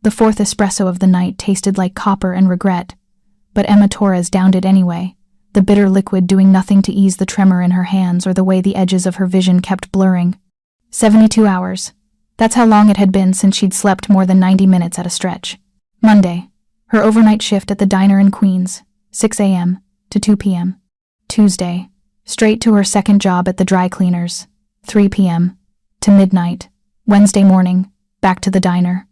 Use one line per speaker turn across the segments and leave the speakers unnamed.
The fourth espresso of the night tasted like copper and regret, but Emma Torres downed it anyway, the bitter liquid doing nothing to ease the tremor in her hands or the way the edges of her vision kept blurring. 72 hours. That's how long it had been since she'd slept more than 90 minutes at a stretch. Monday. Her overnight shift at the diner in Queens, 6 a.m. to 2 p.m. Tuesday. Straight to her second job at the dry cleaners, 3 p.m. to midnight. Wednesday morning, back to the diner.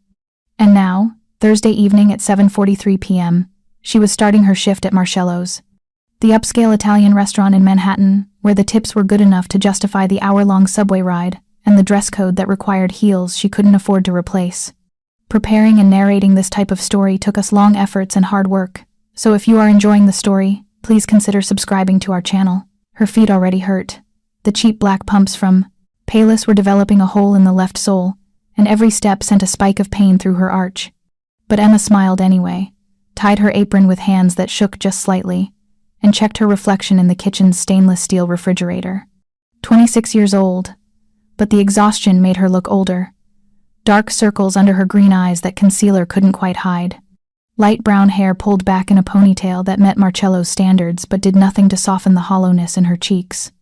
And now, Thursday evening at 7:43 p.m., she was starting her shift at Marcello's, the upscale Italian restaurant in Manhattan, where the tips were good enough to justify the hour-long subway ride and the dress code that required heels she couldn't afford to replace. Preparing and narrating this type of story took us long efforts and hard work, so if you are enjoying the story, please consider subscribing to our channel. Her feet already hurt. The cheap black pumps from Payless were developing a hole in the left sole, and every step sent a spike of pain through her arch. But Emma smiled anyway, tied her apron with hands that shook just slightly, and checked her reflection in the kitchen's stainless steel refrigerator. 26 years old, but the exhaustion made her look older. Dark circles under her green eyes that concealer couldn't quite hide. Light brown hair pulled back in a ponytail that met Marcello's standards but did nothing to soften the hollowness in her cheeks.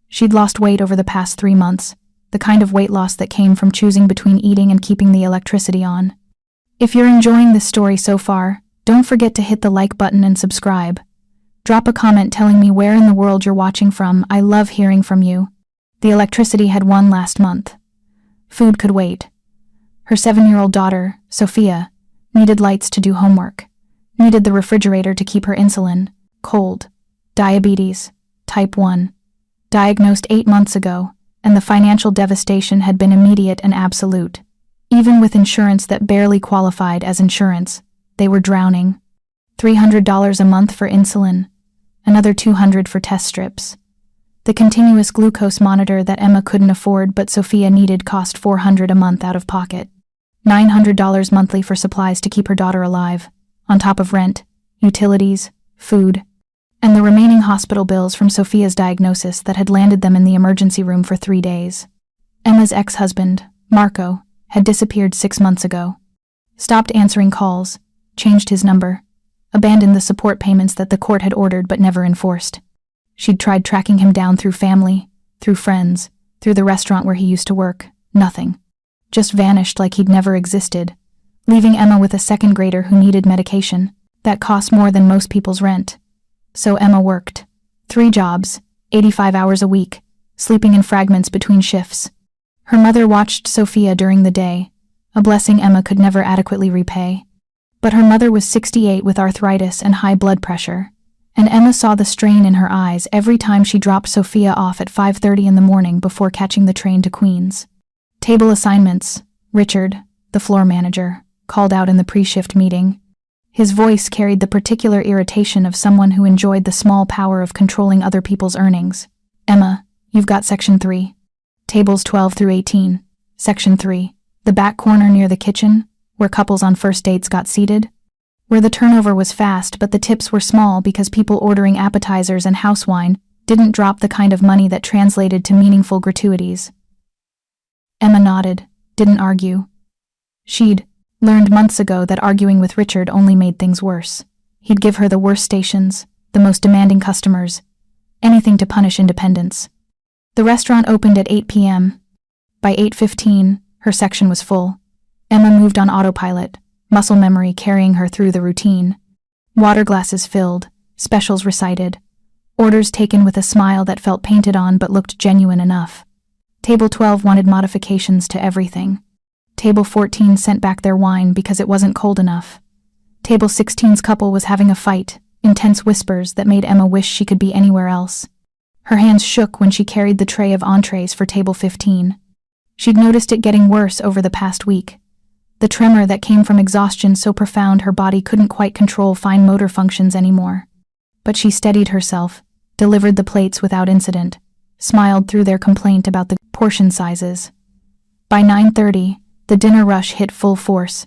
She'd lost weight over the past 3 months, the kind of weight loss that came from choosing between eating and keeping the electricity on. If you're enjoying this story so far, don't forget to hit the like button and subscribe. Drop a comment telling me where in the world you're watching from. I love hearing from you. The electricity had won last month. Food could wait. Her 7-year-old daughter, Sofia, needed lights to do homework, needed the refrigerator to keep her insulin, cold, diabetes, type 1, diagnosed 8 months ago, and the financial devastation had been immediate and absolute. Even with insurance that barely qualified as insurance, they were drowning. $300 a month for insulin, another $200 for test strips. The continuous glucose monitor that Emma couldn't afford but Sofia needed cost $400 a month out of pocket. $900 monthly for supplies to keep her daughter alive, on top of rent, utilities, food, and the remaining hospital bills from Sofia's diagnosis that had landed them in the emergency room for 3 days. Emma's ex-husband, Marco, had disappeared 6 months ago. Stopped answering calls, changed his number, abandoned the support payments that the court had ordered but never enforced. She'd tried tracking him down through family, through friends, through the restaurant where he used to work. Nothing. Just vanished like he'd never existed, leaving Emma with a second grader who needed medication that cost more than most people's rent. So Emma worked 3 jobs, 85 hours a week, sleeping in fragments between shifts. Her mother watched Sofia during the day, a blessing Emma could never adequately repay. But her mother was 68 with arthritis and high blood pressure, and Emma saw the strain in her eyes every time she dropped Sofia off at 5:30 in the morning before catching the train to Queens. Table assignments, Richard, the floor manager, called out in the pre-shift meeting. His voice carried the particular irritation of someone who enjoyed the small power of controlling other people's earnings. Emma, you've got Section 3. Tables 12 through 18. Section 3. The back corner near the kitchen, where couples on first dates got seated. Where the turnover was fast but the tips were small because people ordering appetizers and house wine didn't drop the kind of money that translated to meaningful gratuities. Emma nodded, didn't argue. She'd learned months ago that arguing with Richard only made things worse. He'd give her the worst stations, the most demanding customers, anything to punish independence. The restaurant opened at 8 p.m. By 8:15, her section was full. Emma moved on autopilot, muscle memory carrying her through the routine. Water glasses filled, specials recited, orders taken with a smile that felt painted on but looked genuine enough. Table 12 wanted modifications to everything. Table 14 sent back their wine because it wasn't cold enough. Table 16's couple was having a fight, intense whispers that made Emma wish she could be anywhere else. Her hands shook when she carried the tray of entrees for table 15. She'd noticed it getting worse over the past week. The tremor that came from exhaustion so profound her body couldn't quite control fine motor functions anymore. But she steadied herself, delivered the plates without incident, smiled through their complaint about the portion sizes. By 9:30, the dinner rush hit full force.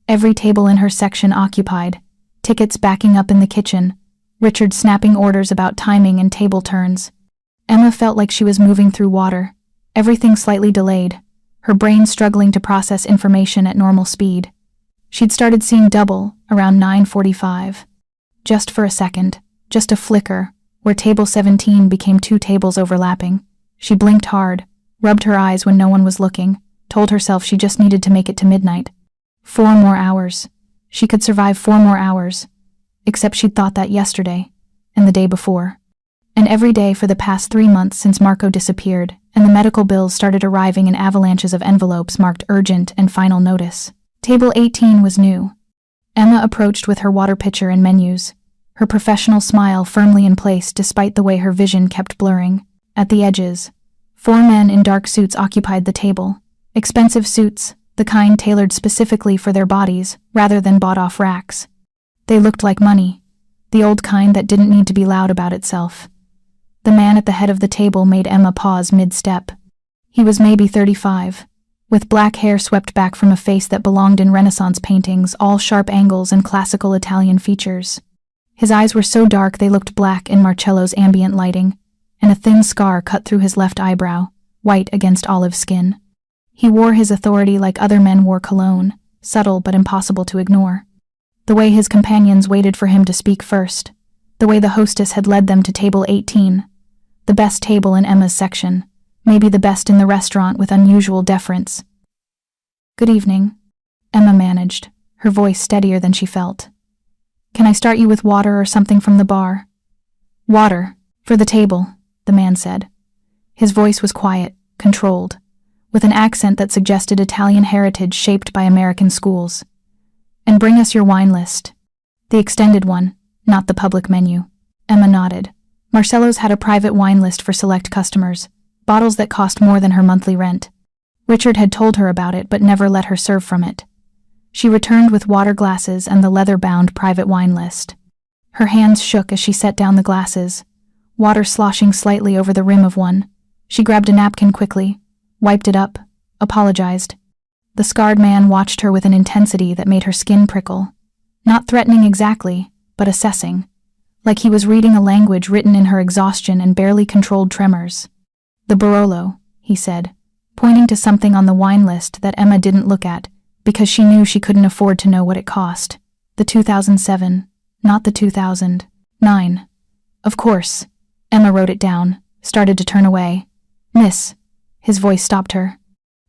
Every table in her section occupied, tickets backing up in the kitchen, Richard snapping orders about timing and table turns. Emma felt like she was moving through water, everything slightly delayed, her brain struggling to process information at normal speed. She'd started seeing double around 9:45. Just for a second, just a flicker, where table 17 became 2 tables overlapping. She blinked hard, rubbed her eyes when no one was looking, told herself she just needed to make it to midnight. 4 more hours. She could survive 4 more hours. Except she'd thought that yesterday, and the day before. And every day for the past 3 months since Marco disappeared, and the medical bills started arriving in avalanches of envelopes marked urgent and final notice. Table 18 was new. Emma approached with her water pitcher and menus, her professional smile firmly in place despite the way her vision kept blurring. At the edges, 4 men in dark suits occupied the table. Expensive suits, the kind tailored specifically for their bodies, rather than bought off racks. They looked like money, the old kind that didn't need to be loud about itself. The man at the head of the table made Emma pause mid-step. He was maybe 35, with black hair swept back from a face that belonged in Renaissance paintings, all sharp angles and classical Italian features. His eyes were so dark they looked black in Marcello's ambient lighting, and a thin scar cut through his left eyebrow, white against olive skin. He wore his authority like other men wore cologne, subtle but impossible to ignore. The way his companions waited for him to speak first, the way the hostess had led them to table 18, the best table in Emma's section, maybe the best in the restaurant with unusual deference. "Good evening," Emma managed, her voice steadier than she felt. "Can I start you with water or something from the bar?" "Water, for the table," the man said. His voice was quiet, controlled, with an accent that suggested Italian heritage shaped by American schools. "And bring us your wine list. The extended one, not the public menu." Emma nodded. Marcello's had a private wine list for select customers, bottles that cost more than her monthly rent. Richard had told her about it but never let her serve from it. She returned with water glasses and the leather-bound private wine list. Her hands shook as she set down the glasses, water sloshing slightly over the rim of one. She grabbed a napkin quickly, wiped it up, apologized. The scarred man watched her with an intensity that made her skin prickle. Not threatening exactly, but assessing. Like he was reading a language written in her exhaustion and barely controlled tremors. "The Barolo," he said, pointing to something on the wine list that Emma didn't look at, because she knew she couldn't afford to know what it cost. The 2007, not the 2009. "Of course." Emma wrote it down, started to turn away. "Miss," his voice stopped her.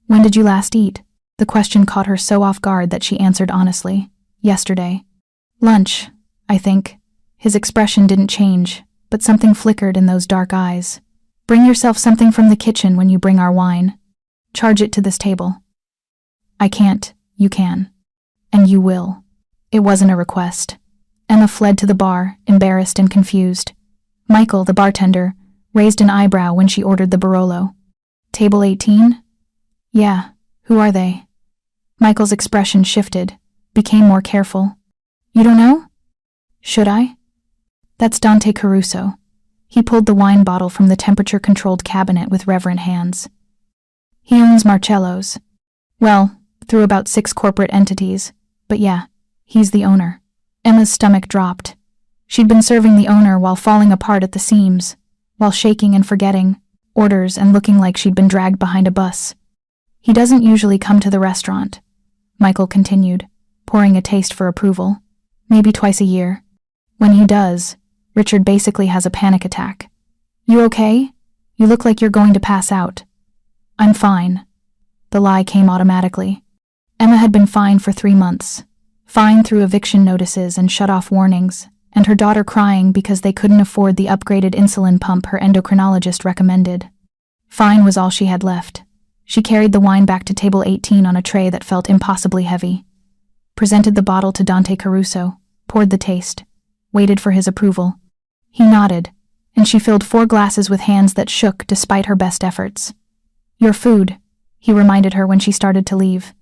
"When did you last eat?" The question caught her so off guard that she answered honestly. "Yesterday." "Lunch, I think." His expression didn't change, but something flickered in those dark eyes. "Bring yourself something from the kitchen when you bring our wine. Charge it to this table." "I can't, you can. And you will." It wasn't a request. Emma fled to the bar, embarrassed and confused. Michael, the bartender, raised an eyebrow when she ordered the Barolo. "Table 18? Yeah, who are they?" Michael's expression shifted, became more careful. "You don't know? Should I?" "That's Dante Caruso." He pulled the wine bottle from the temperature-controlled cabinet with reverent hands. "He owns Marcello's. Well, through about 6 corporate entities, but yeah, he's the owner." Emma's stomach dropped. She'd been serving the owner while falling apart at the seams, while shaking and forgetting orders and looking like she'd been dragged behind a bus. "He doesn't usually come to the restaurant," Michael continued, pouring a taste for approval. "Maybe twice a year. When he does, Richard basically has a panic attack." "You okay? You look like you're going to pass out." "I'm fine." The lie came automatically. Emma had been fine for 3 months. Fine through eviction notices and shut-off warnings, and her daughter crying because they couldn't afford the upgraded insulin pump her endocrinologist recommended. Fine was all she had left. She carried the wine back to table 18 on a tray that felt impossibly heavy. Presented the bottle to Dante Caruso, poured the taste, waited for his approval. He nodded, and she filled 4 glasses with hands that shook despite her best efforts. "Your food," he reminded her when she started to leave.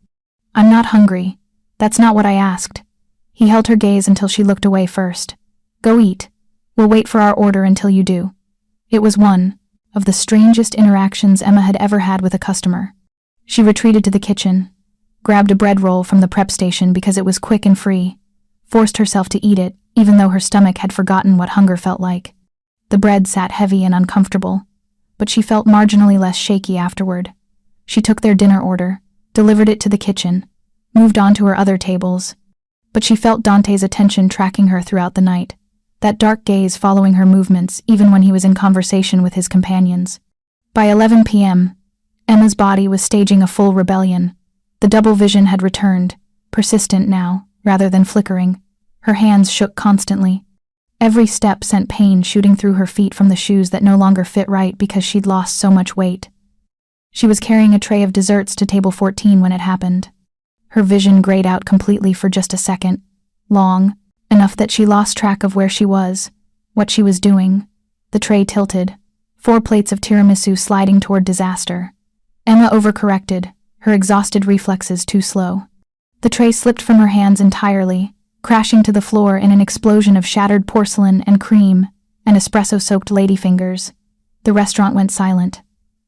"I'm not hungry. That's not what I asked." He held her gaze until she looked away first. "Go eat. We'll wait for our order until you do." It was one of the strangest interactions Emma had ever had with a customer. She retreated to the kitchen, grabbed a bread roll from the prep station because it was quick and free, forced herself to eat it even though her stomach had forgotten what hunger felt like. The bread sat heavy and uncomfortable, but she felt marginally less shaky afterward. She took their dinner order, delivered it to the kitchen, moved on to her other tables, but she felt Dante's attention tracking her throughout the night, that dark gaze following her movements even when he was in conversation with his companions. By 11 p.m., Emma's body was staging a full rebellion. The double vision had returned, persistent now, rather than flickering. Her hands shook constantly. Every step sent pain shooting through her feet from the shoes that no longer fit right because she'd lost so much weight. She was carrying a tray of desserts to table 14 when it happened. Her vision grayed out completely for just a second, long, enough that she lost track of where she was, what she was doing. The tray tilted, 4 plates of tiramisu sliding toward disaster. Emma overcorrected, her exhausted reflexes too slow. The tray slipped from her hands entirely, crashing to the floor in an explosion of shattered porcelain and cream and espresso-soaked ladyfingers. The restaurant went silent.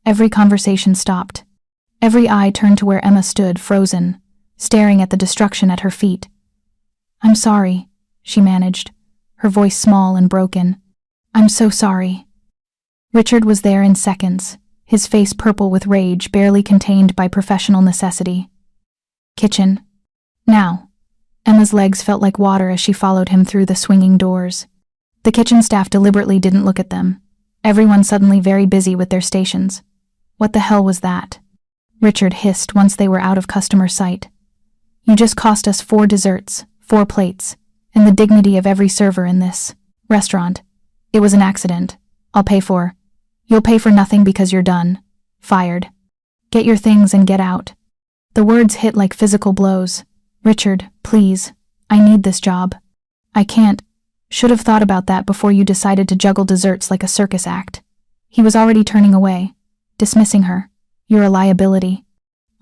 Every conversation stopped. Every eye turned to where Emma stood, frozen, staring at the destruction at her feet. "I'm sorry," she managed, her voice small and broken. "I'm so sorry." Richard was there in seconds, his face purple with rage barely contained by professional necessity. "Kitchen. Now." Emma's legs felt like water as she followed him through the swinging doors. The kitchen staff deliberately didn't look at them, everyone suddenly very busy with their stations. What the hell was that? Richard hissed once they were out of customer sight. "You just cost us 4 desserts, 4 plates, and the dignity of every server in this restaurant. It was an accident. I'll pay for. You'll pay for nothing because you're done. Fired. Get your things and get out." The words hit like physical blows. "Richard, please. I need this job. I can't. Should have thought about that before you decided to juggle desserts like a circus act." He was already turning away, dismissing her. "You're a liability.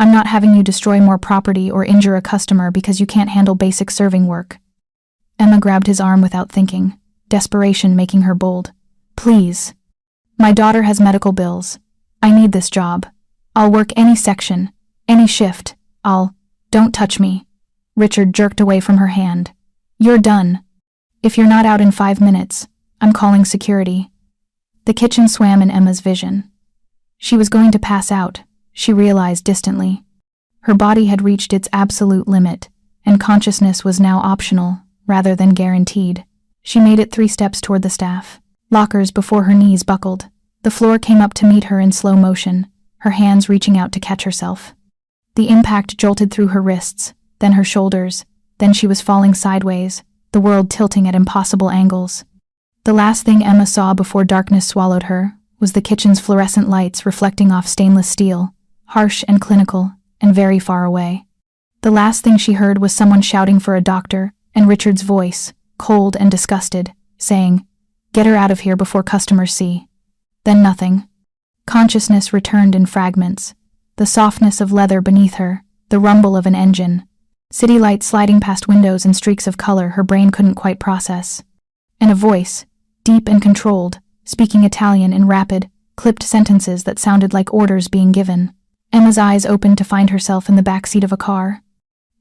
I'm not having you destroy more property or injure a customer because you can't handle basic serving work." Emma grabbed his arm without thinking, desperation making her bold. "Please. My daughter has medical bills. I need this job. I'll work any section, any shift. Don't touch me." Richard jerked away from her hand. "You're done. If you're not out in 5 minutes, I'm calling security." The kitchen swam in Emma's vision. She was going to pass out, she realized distantly. Her body had reached its absolute limit, and consciousness was now optional, rather than guaranteed. She made it 3 steps toward the staff. Lockers before her knees buckled. The floor came up to meet her in slow motion, her hands reaching out to catch herself. The impact jolted through her wrists, then her shoulders, then she was falling sideways, the world tilting at impossible angles. The last thing Emma saw before darkness swallowed her was the kitchen's fluorescent lights reflecting off stainless steel, harsh and clinical, and very far away. The last thing she heard was someone shouting for a doctor, and Richard's voice, cold and disgusted, saying, "Get her out of here before customers see." Then nothing. Consciousness returned in fragments, the softness of leather beneath her, the rumble of an engine. City lights sliding past windows in streaks of color her brain couldn't quite process. And a voice, deep and controlled, speaking Italian in rapid, clipped sentences that sounded like orders being given. Emma's eyes opened to find herself in the backseat of a car.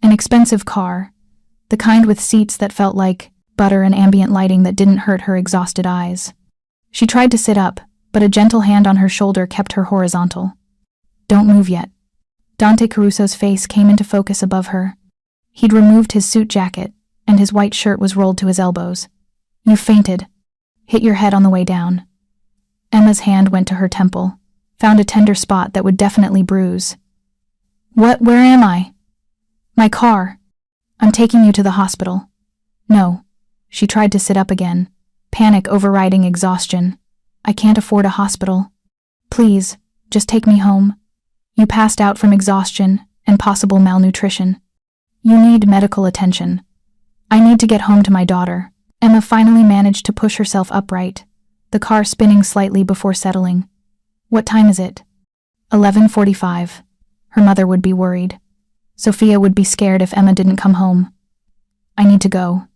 An expensive car, the kind with seats that felt like butter and ambient lighting that didn't hurt her exhausted eyes. She tried to sit up, but a gentle hand on her shoulder kept her horizontal. "Don't move yet." Dante Caruso's face came into focus above her. He'd removed his suit jacket, and his white shirt was rolled to his elbows. "You fainted. Hit your head on the way down." Emma's hand went to her temple, found a tender spot that would definitely bruise. Where am I?" "My car. I'm taking you to the hospital." "No." She tried to sit up again, panic overriding exhaustion. "I can't afford a hospital. Please, just take me home. You passed out from exhaustion and possible malnutrition. You need medical attention. I need to get home to my daughter." Emma finally managed to push herself upright, the car spinning slightly before settling. "What time is it?" 11:45. Her mother would be worried. Sofia would be scared if Emma didn't come home. "I need to go.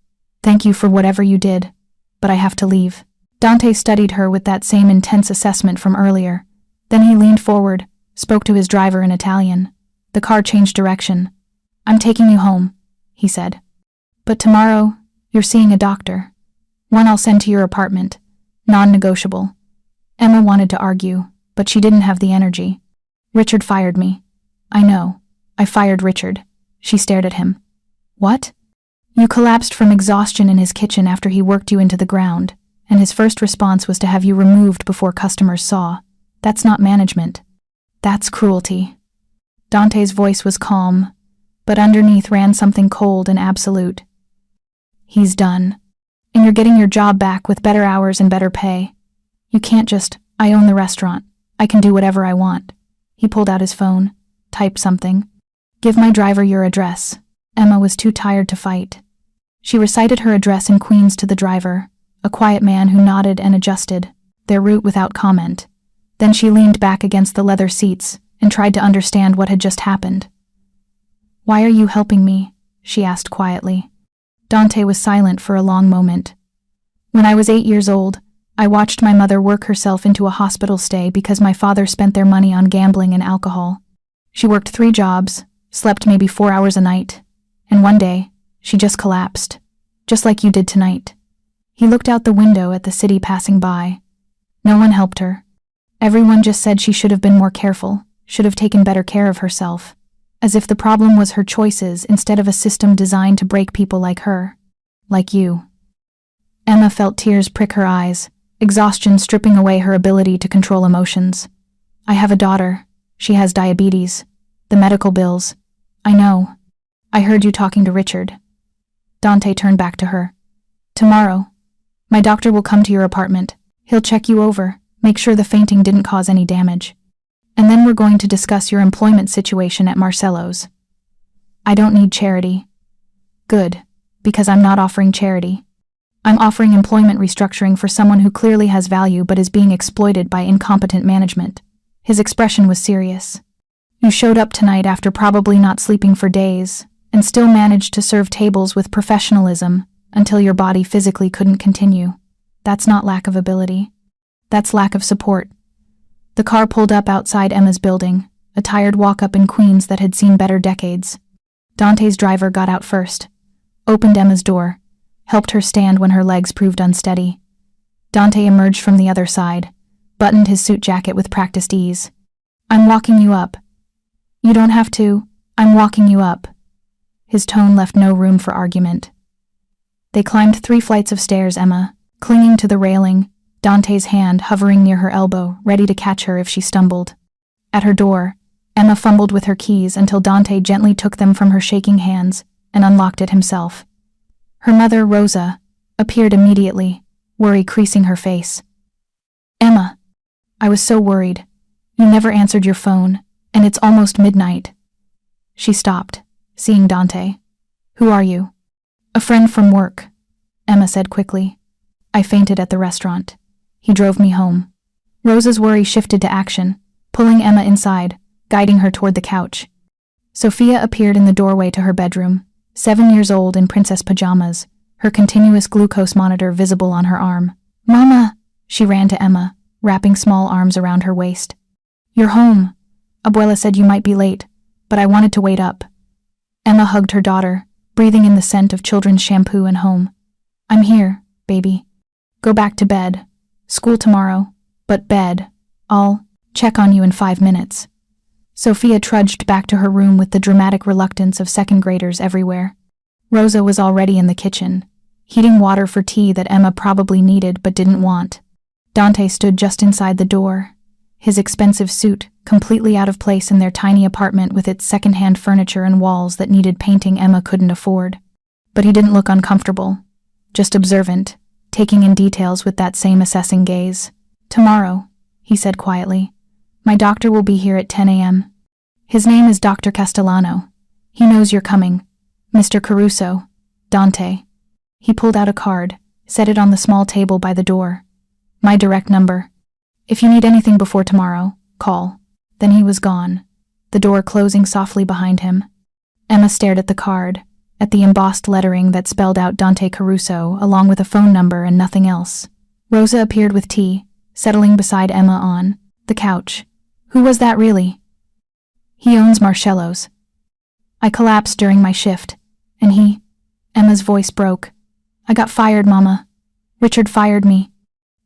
Thank you for whatever you did, but I have to leave." Dante studied her with that same intense assessment from earlier. Then he leaned forward, spoke to his driver in Italian. The car changed direction. "I'm taking you home," he said. "But tomorrow, you're seeing a doctor. One I'll send to your apartment. Non-negotiable." Emma wanted to argue, but she didn't have the energy. "Richard fired me." "I know. I fired Richard." She stared at him. "What?" You collapsed from exhaustion in his kitchen after he worked you into the ground, and his first response was to have you removed before customers saw. That's not management. That's cruelty. Dante's voice was calm, but underneath ran something cold and absolute. He's done. And you're getting your job back with better hours and better pay. You can't just, I own the restaurant. I can do whatever I want. He pulled out his phone, typed something. Give my driver your address. Emma was too tired to fight. She recited her address in Queens to the driver, a quiet man who nodded and adjusted, their route without comment. Then she leaned back against the leather seats and tried to understand what had just happened. Why are you helping me? She asked quietly. Dante was silent for a long moment. When I was 8 years old, I watched my mother work herself into a hospital stay because my father spent their money on gambling and alcohol. She worked 3 jobs, slept maybe 4 hours a night, and one day, she just collapsed, just like you did tonight. He looked out the window at the city passing by. No one helped her. Everyone just said she should have been more careful, should have taken better care of herself, as if the problem was her choices instead of a system designed to break people like her, like you. Emma felt tears prick her eyes, exhaustion stripping away her ability to control emotions. I have a daughter. She has diabetes. The medical bills. I know. I heard you talking to Richard. Dante turned back to her. Tomorrow. My doctor will come to your apartment. He'll check you over, make sure the fainting didn't cause any damage. And then we're going to discuss your employment situation at Marcello's. I don't need charity. Good, because I'm not offering charity. I'm offering employment restructuring for someone who clearly has value but is being exploited by incompetent management. His expression was serious. You showed up tonight after probably not sleeping for days, and still managed to serve tables with professionalism until your body physically couldn't continue. That's not lack of ability. That's lack of support. The car pulled up outside Emma's building, a tired walk-up in Queens that had seen better decades. Dante's driver got out first, opened Emma's door, helped her stand when her legs proved unsteady. Dante emerged from the other side, buttoned his suit jacket with practiced ease. I'm walking you up. You don't have to. I'm walking you up. His tone left no room for argument. They climbed 3 flights of stairs, Emma, clinging to the railing, Dante's hand hovering near her elbow, ready to catch her if she stumbled. At her door, Emma fumbled with her keys until Dante gently took them from her shaking hands and unlocked it himself. Her mother, Rosa, appeared immediately, worry creasing her face. Emma, I was so worried. You never answered your phone, and it's almost midnight. She stopped, seeing Dante. Who are you? A friend from work, Emma said quickly. I fainted at the restaurant. He drove me home. Rosa's worry shifted to action, pulling Emma inside, guiding her toward the couch. Sofia appeared in the doorway to her bedroom, 7 years old in princess pajamas, her continuous glucose monitor visible on her arm. Mama! She ran to Emma, wrapping small arms around her waist. You're home. Abuela said you might be late, but I wanted to wait up. Emma hugged her daughter, breathing in the scent of children's shampoo and home. I'm here, baby. Go back to bed. School tomorrow, but bed. I'll check on you in 5 minutes. Sofia trudged back to her room with the dramatic reluctance of second graders everywhere. Rosa was already in the kitchen, heating water for tea that Emma probably needed but didn't want. Dante stood just inside the door, his expensive suit completely out of place in their tiny apartment with its second-hand furniture and walls that needed painting Emma couldn't afford. But he didn't look uncomfortable, just observant, taking in details with that same assessing gaze. Tomorrow, he said quietly. My doctor will be here at 10 a.m. His name is Dr. Castellano. He knows you're coming. Mr. Caruso. Dante. He pulled out a card, set it on the small table by the door. My direct number. If you need anything before tomorrow, call. Then he was gone, the door closing softly behind him. Emma stared at the card, at the embossed lettering that spelled out Dante Caruso, along with a phone number and nothing else. Rosa appeared with tea, settling beside Emma on the couch. Who was that really? He owns Marcello's. I collapsed during my shift, and he... Emma's voice broke. I got fired, Mama. Richard fired me.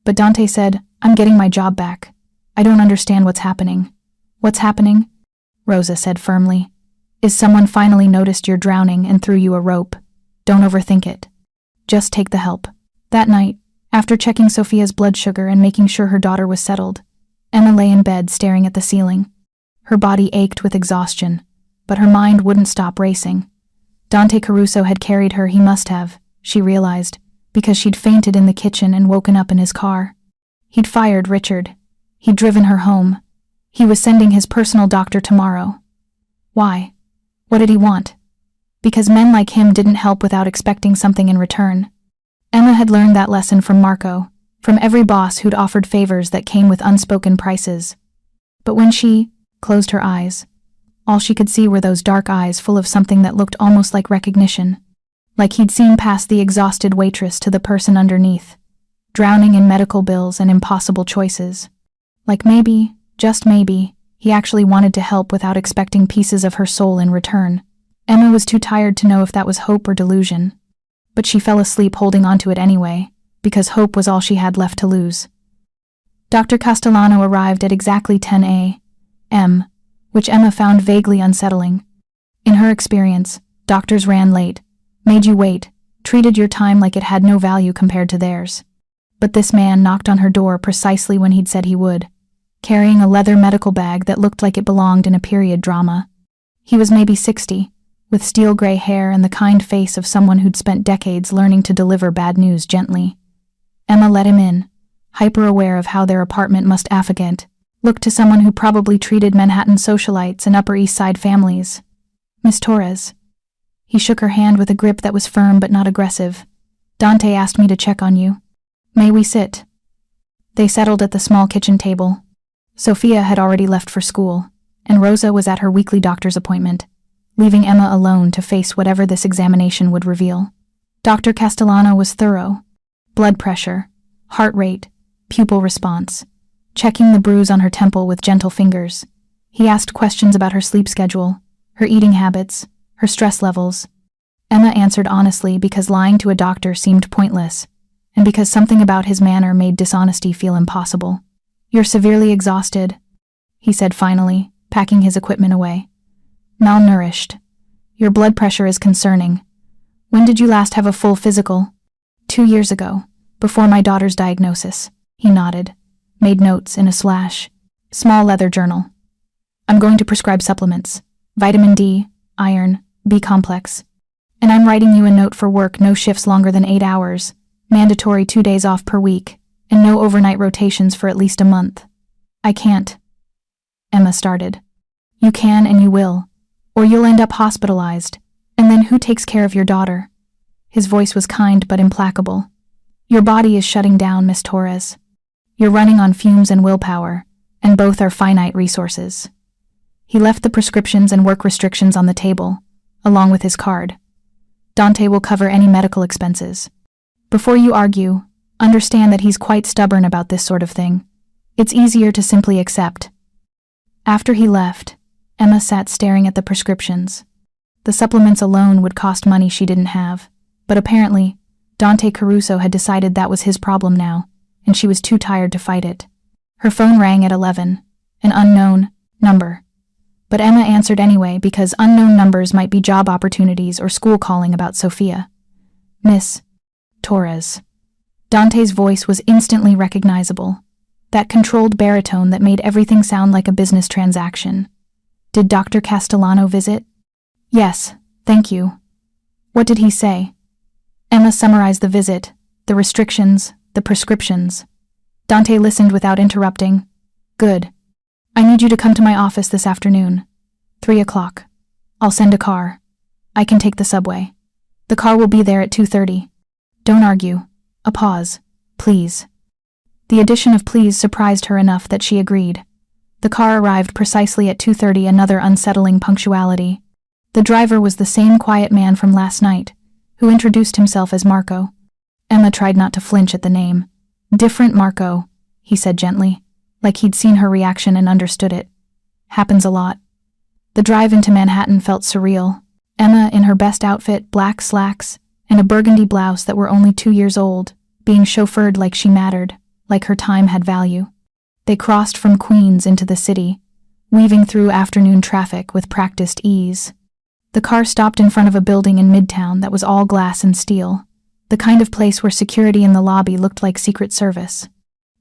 But Dante said, I'm getting my job back. I don't understand what's happening. What's happening? Rosa said firmly. Is someone finally noticed you're drowning and threw you a rope? Don't overthink it. Just take the help. That night, after checking Sofia's blood sugar and making sure her daughter was settled, Emma lay in bed staring at the ceiling. Her body ached with exhaustion, but her mind wouldn't stop racing. Dante Caruso had carried her, he must have, she realized, because she'd fainted in the kitchen and woken up in his car. He'd fired Richard. He'd driven her home. He was sending his personal doctor tomorrow. Why? What did he want? Because men like him didn't help without expecting something in return. Emma had learned that lesson from Marco, from every boss who'd offered favors that came with unspoken prices. But when she closed her eyes, all she could see were those dark eyes full of something that looked almost like recognition. Like he'd seen past the exhausted waitress to the person underneath, drowning in medical bills and impossible choices. Like maybe, just maybe, he actually wanted to help without expecting pieces of her soul in return. Emma was too tired to know if that was hope or delusion. But she fell asleep holding onto it anyway, because hope was all she had left to lose. Dr. Castellano arrived at exactly 10 a.m., which Emma found vaguely unsettling. In her experience, doctors ran late, made you wait, treated your time like it had no value compared to theirs. But this man knocked on her door precisely when he'd said he would, carrying a leather medical bag that looked like it belonged in a period drama. He was maybe 60, with steel gray hair and the kind face of someone who'd spent decades learning to deliver bad news gently. Emma let him in, hyper-aware of how their apartment must affigant, look to someone who probably treated Manhattan socialites and Upper East Side families. Miss Torres. He shook her hand with a grip that was firm but not aggressive. Dante asked me to check on you. May we sit? They settled at the small kitchen table. Sofia had already left for school, and Rosa was at her weekly doctor's appointment, leaving Emma alone to face whatever this examination would reveal. Dr. Castellano was thorough. Blood pressure, heart rate, pupil response, checking the bruise on her temple with gentle fingers. He asked questions about her sleep schedule, her eating habits, her stress levels. Emma answered honestly because lying to a doctor seemed pointless, and because something about his manner made dishonesty feel impossible. You're severely exhausted, he said finally, packing his equipment away. Malnourished. Your blood pressure is concerning. When did you last have a full physical? 2 years ago, before my daughter's diagnosis. He nodded, made notes in a small leather journal. I'm going to prescribe supplements. Vitamin D, iron, B-complex. And I'm writing you a note for work, no shifts longer than 8 hours, mandatory 2 days off per week, and no overnight rotations for at least a month. I can't. Emma started. You can and you will, or you'll end up hospitalized, and then who takes care of your daughter? His voice was kind but implacable. Your body is shutting down, Miss Torres. You're running on fumes and willpower, and both are finite resources. He left the prescriptions and work restrictions on the table, along with his card. Dante will cover any medical expenses. Before you argue, understand that he's quite stubborn about this sort of thing. It's easier to simply accept. After he left, Emma sat staring at the prescriptions. The supplements alone would cost money she didn't have, but apparently, Dante Caruso had decided that was his problem now, and she was too tired to fight it. Her phone rang at 11, an unknown number. But Emma answered anyway because unknown numbers might be job opportunities or school calling about Sofia. Miss Torres. Dante's voice was instantly recognizable, that controlled baritone that made everything sound like a business transaction. Did Dr. Castellano visit? Yes, thank you. What did he say? Emma summarized the visit, the restrictions, the prescriptions. Dante listened without interrupting. Good. I need you to come to my office this afternoon. 3 o'clock. I'll send a car. I can take the subway. The car will be there at 2:30. Don't argue. A pause. Please. The addition of please surprised her enough that she agreed. The car arrived precisely at 2:30, another unsettling punctuality. The driver was the same quiet man from last night, who introduced himself as Marco. Emma tried not to flinch at the name. Different Marco, he said gently, like he'd seen her reaction and understood it. Happens a lot. The drive into Manhattan felt surreal. Emma, in her best outfit, black slacks, and a burgundy blouse that were only 2 years old, being chauffeured like she mattered, like her time had value. They crossed from Queens into the city, weaving through afternoon traffic with practiced ease. The car stopped in front of a building in Midtown that was all glass and steel, the kind of place where security in the lobby looked like Secret Service.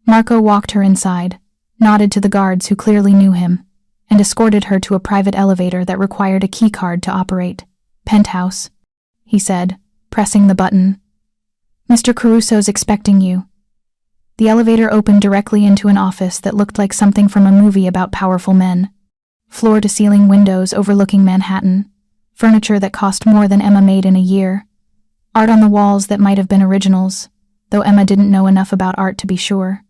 Marco walked her inside, nodded to the guards who clearly knew him, and escorted her to a private elevator that required a key card to operate. "Penthouse," he said, pressing the button. "Mr. Caruso's expecting you." The elevator opened directly into an office that looked like something from a movie about powerful men. Floor-to-ceiling windows overlooking Manhattan, furniture that cost more than Emma made in a year, art on the walls that might have been originals, though Emma didn't know enough about art to be sure.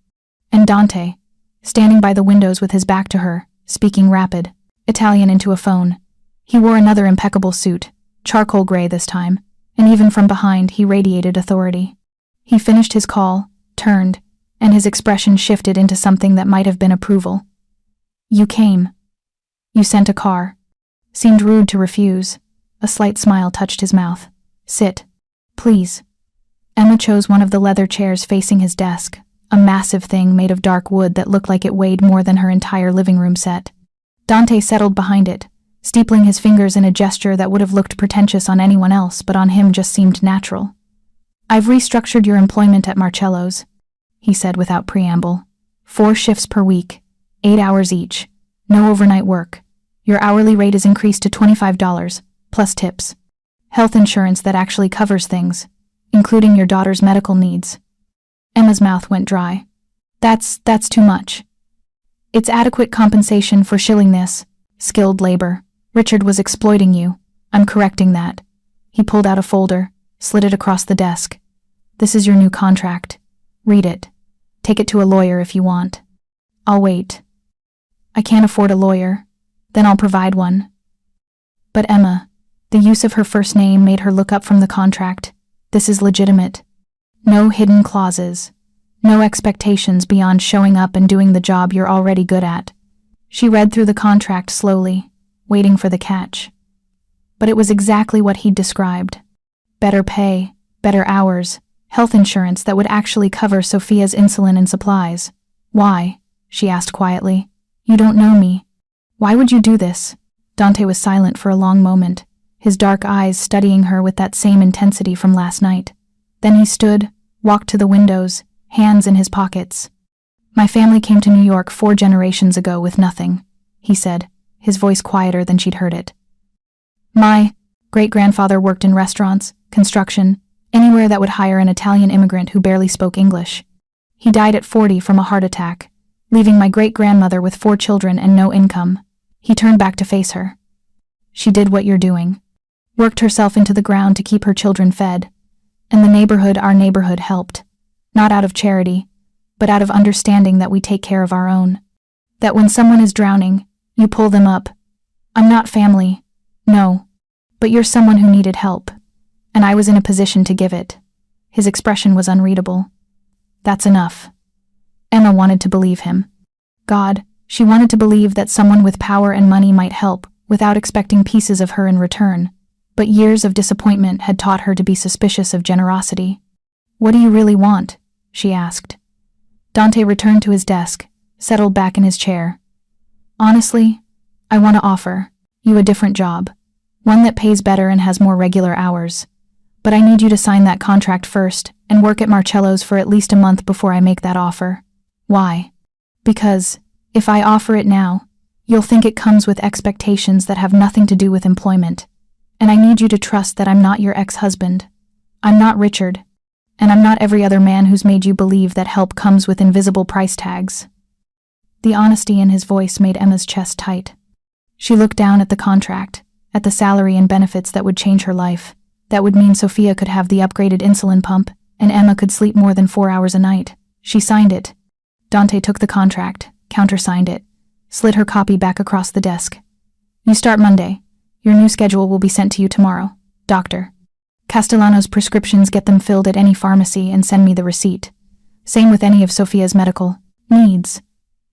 And Dante, standing by the windows with his back to her, speaking rapid Italian into a phone. He wore another impeccable suit, charcoal gray this time, and even from behind he radiated authority. He finished his call, turned, and his expression shifted into something that might have been approval. "You came. You sent a car." Seemed rude to refuse. A slight smile touched his mouth. "Sit. Please." Emma chose one of the leather chairs facing his desk, a massive thing made of dark wood that looked like it weighed more than her entire living room set. Dante settled behind it, steepling his fingers in a gesture that would have looked pretentious on anyone else, but on him just seemed natural. "I've restructured your employment at Marcello's," he said without preamble. 4 shifts per week, 8 hours each, no overnight work. Your hourly rate is increased to $25, plus tips. Health insurance that actually covers things, including your daughter's medical needs. Emma's mouth went dry. That's too much." "It's adequate compensation for shilling-this, skilled labor. Richard was exploiting you. I'm correcting that." He pulled out a folder, slid it across the desk. "This is your new contract. Read it. Take it to a lawyer if you want." "I'll wait." "I can't afford a lawyer." "Then I'll provide one." But Emma, the use of her first name made her look up from the contract. "This is legitimate. No hidden clauses. No expectations beyond showing up and doing the job you're already good at." She read through the contract slowly, waiting for the catch. But it was exactly what he'd described. Better pay, better hours, health insurance that would actually cover Sofia's insulin and supplies. "Why?" she asked quietly. "You don't know me. Why would you do this?" Dante was silent for a long moment, his dark eyes studying her with that same intensity from last night. Then he stood, walked to the windows, hands in his pockets. "My family came to New York 4 generations ago with nothing," he said, his voice quieter than she'd heard it. "My great-grandfather worked in restaurants, construction, anywhere that would hire an Italian immigrant who barely spoke English. He died at 40 from a heart attack, leaving my great-grandmother with 4 children and no income." He turned back to face her. "She did what you're doing. Worked herself into the ground to keep her children fed. And our neighborhood helped. Not out of charity, but out of understanding that we take care of our own. That when someone is drowning, you pull them up. I'm not family. No. But you're someone who needed help. And I was in a position to give it." His expression was unreadable. "That's enough." Emma wanted to believe him. God, she wanted to believe that someone with power and money might help, without expecting pieces of her in return. But years of disappointment had taught her to be suspicious of generosity. "What do you really want?" she asked. Dante returned to his desk, settled back in his chair. "Honestly, I want to offer you a different job, one that pays better and has more regular hours. But I need you to sign that contract first and work at Marcello's for at least a month before I make that offer." "Why?" "Because, if I offer it now, you'll think it comes with expectations that have nothing to do with employment. And I need you to trust that I'm not your ex-husband. I'm not Richard. And I'm not every other man who's made you believe that help comes with invisible price tags." The honesty in his voice made Emma's chest tight. She looked down at the contract, at the salary and benefits that would change her life. That would mean Sofia could have the upgraded insulin pump, and Emma could sleep more than 4 hours a night. She signed it. Dante took the contract, countersigned it, slid her copy back across the desk. "You start Monday. Your new schedule will be sent to you tomorrow. Doctor Castellano's prescriptions, get them filled at any pharmacy and send me the receipt. Same with any of Sofia's medical needs.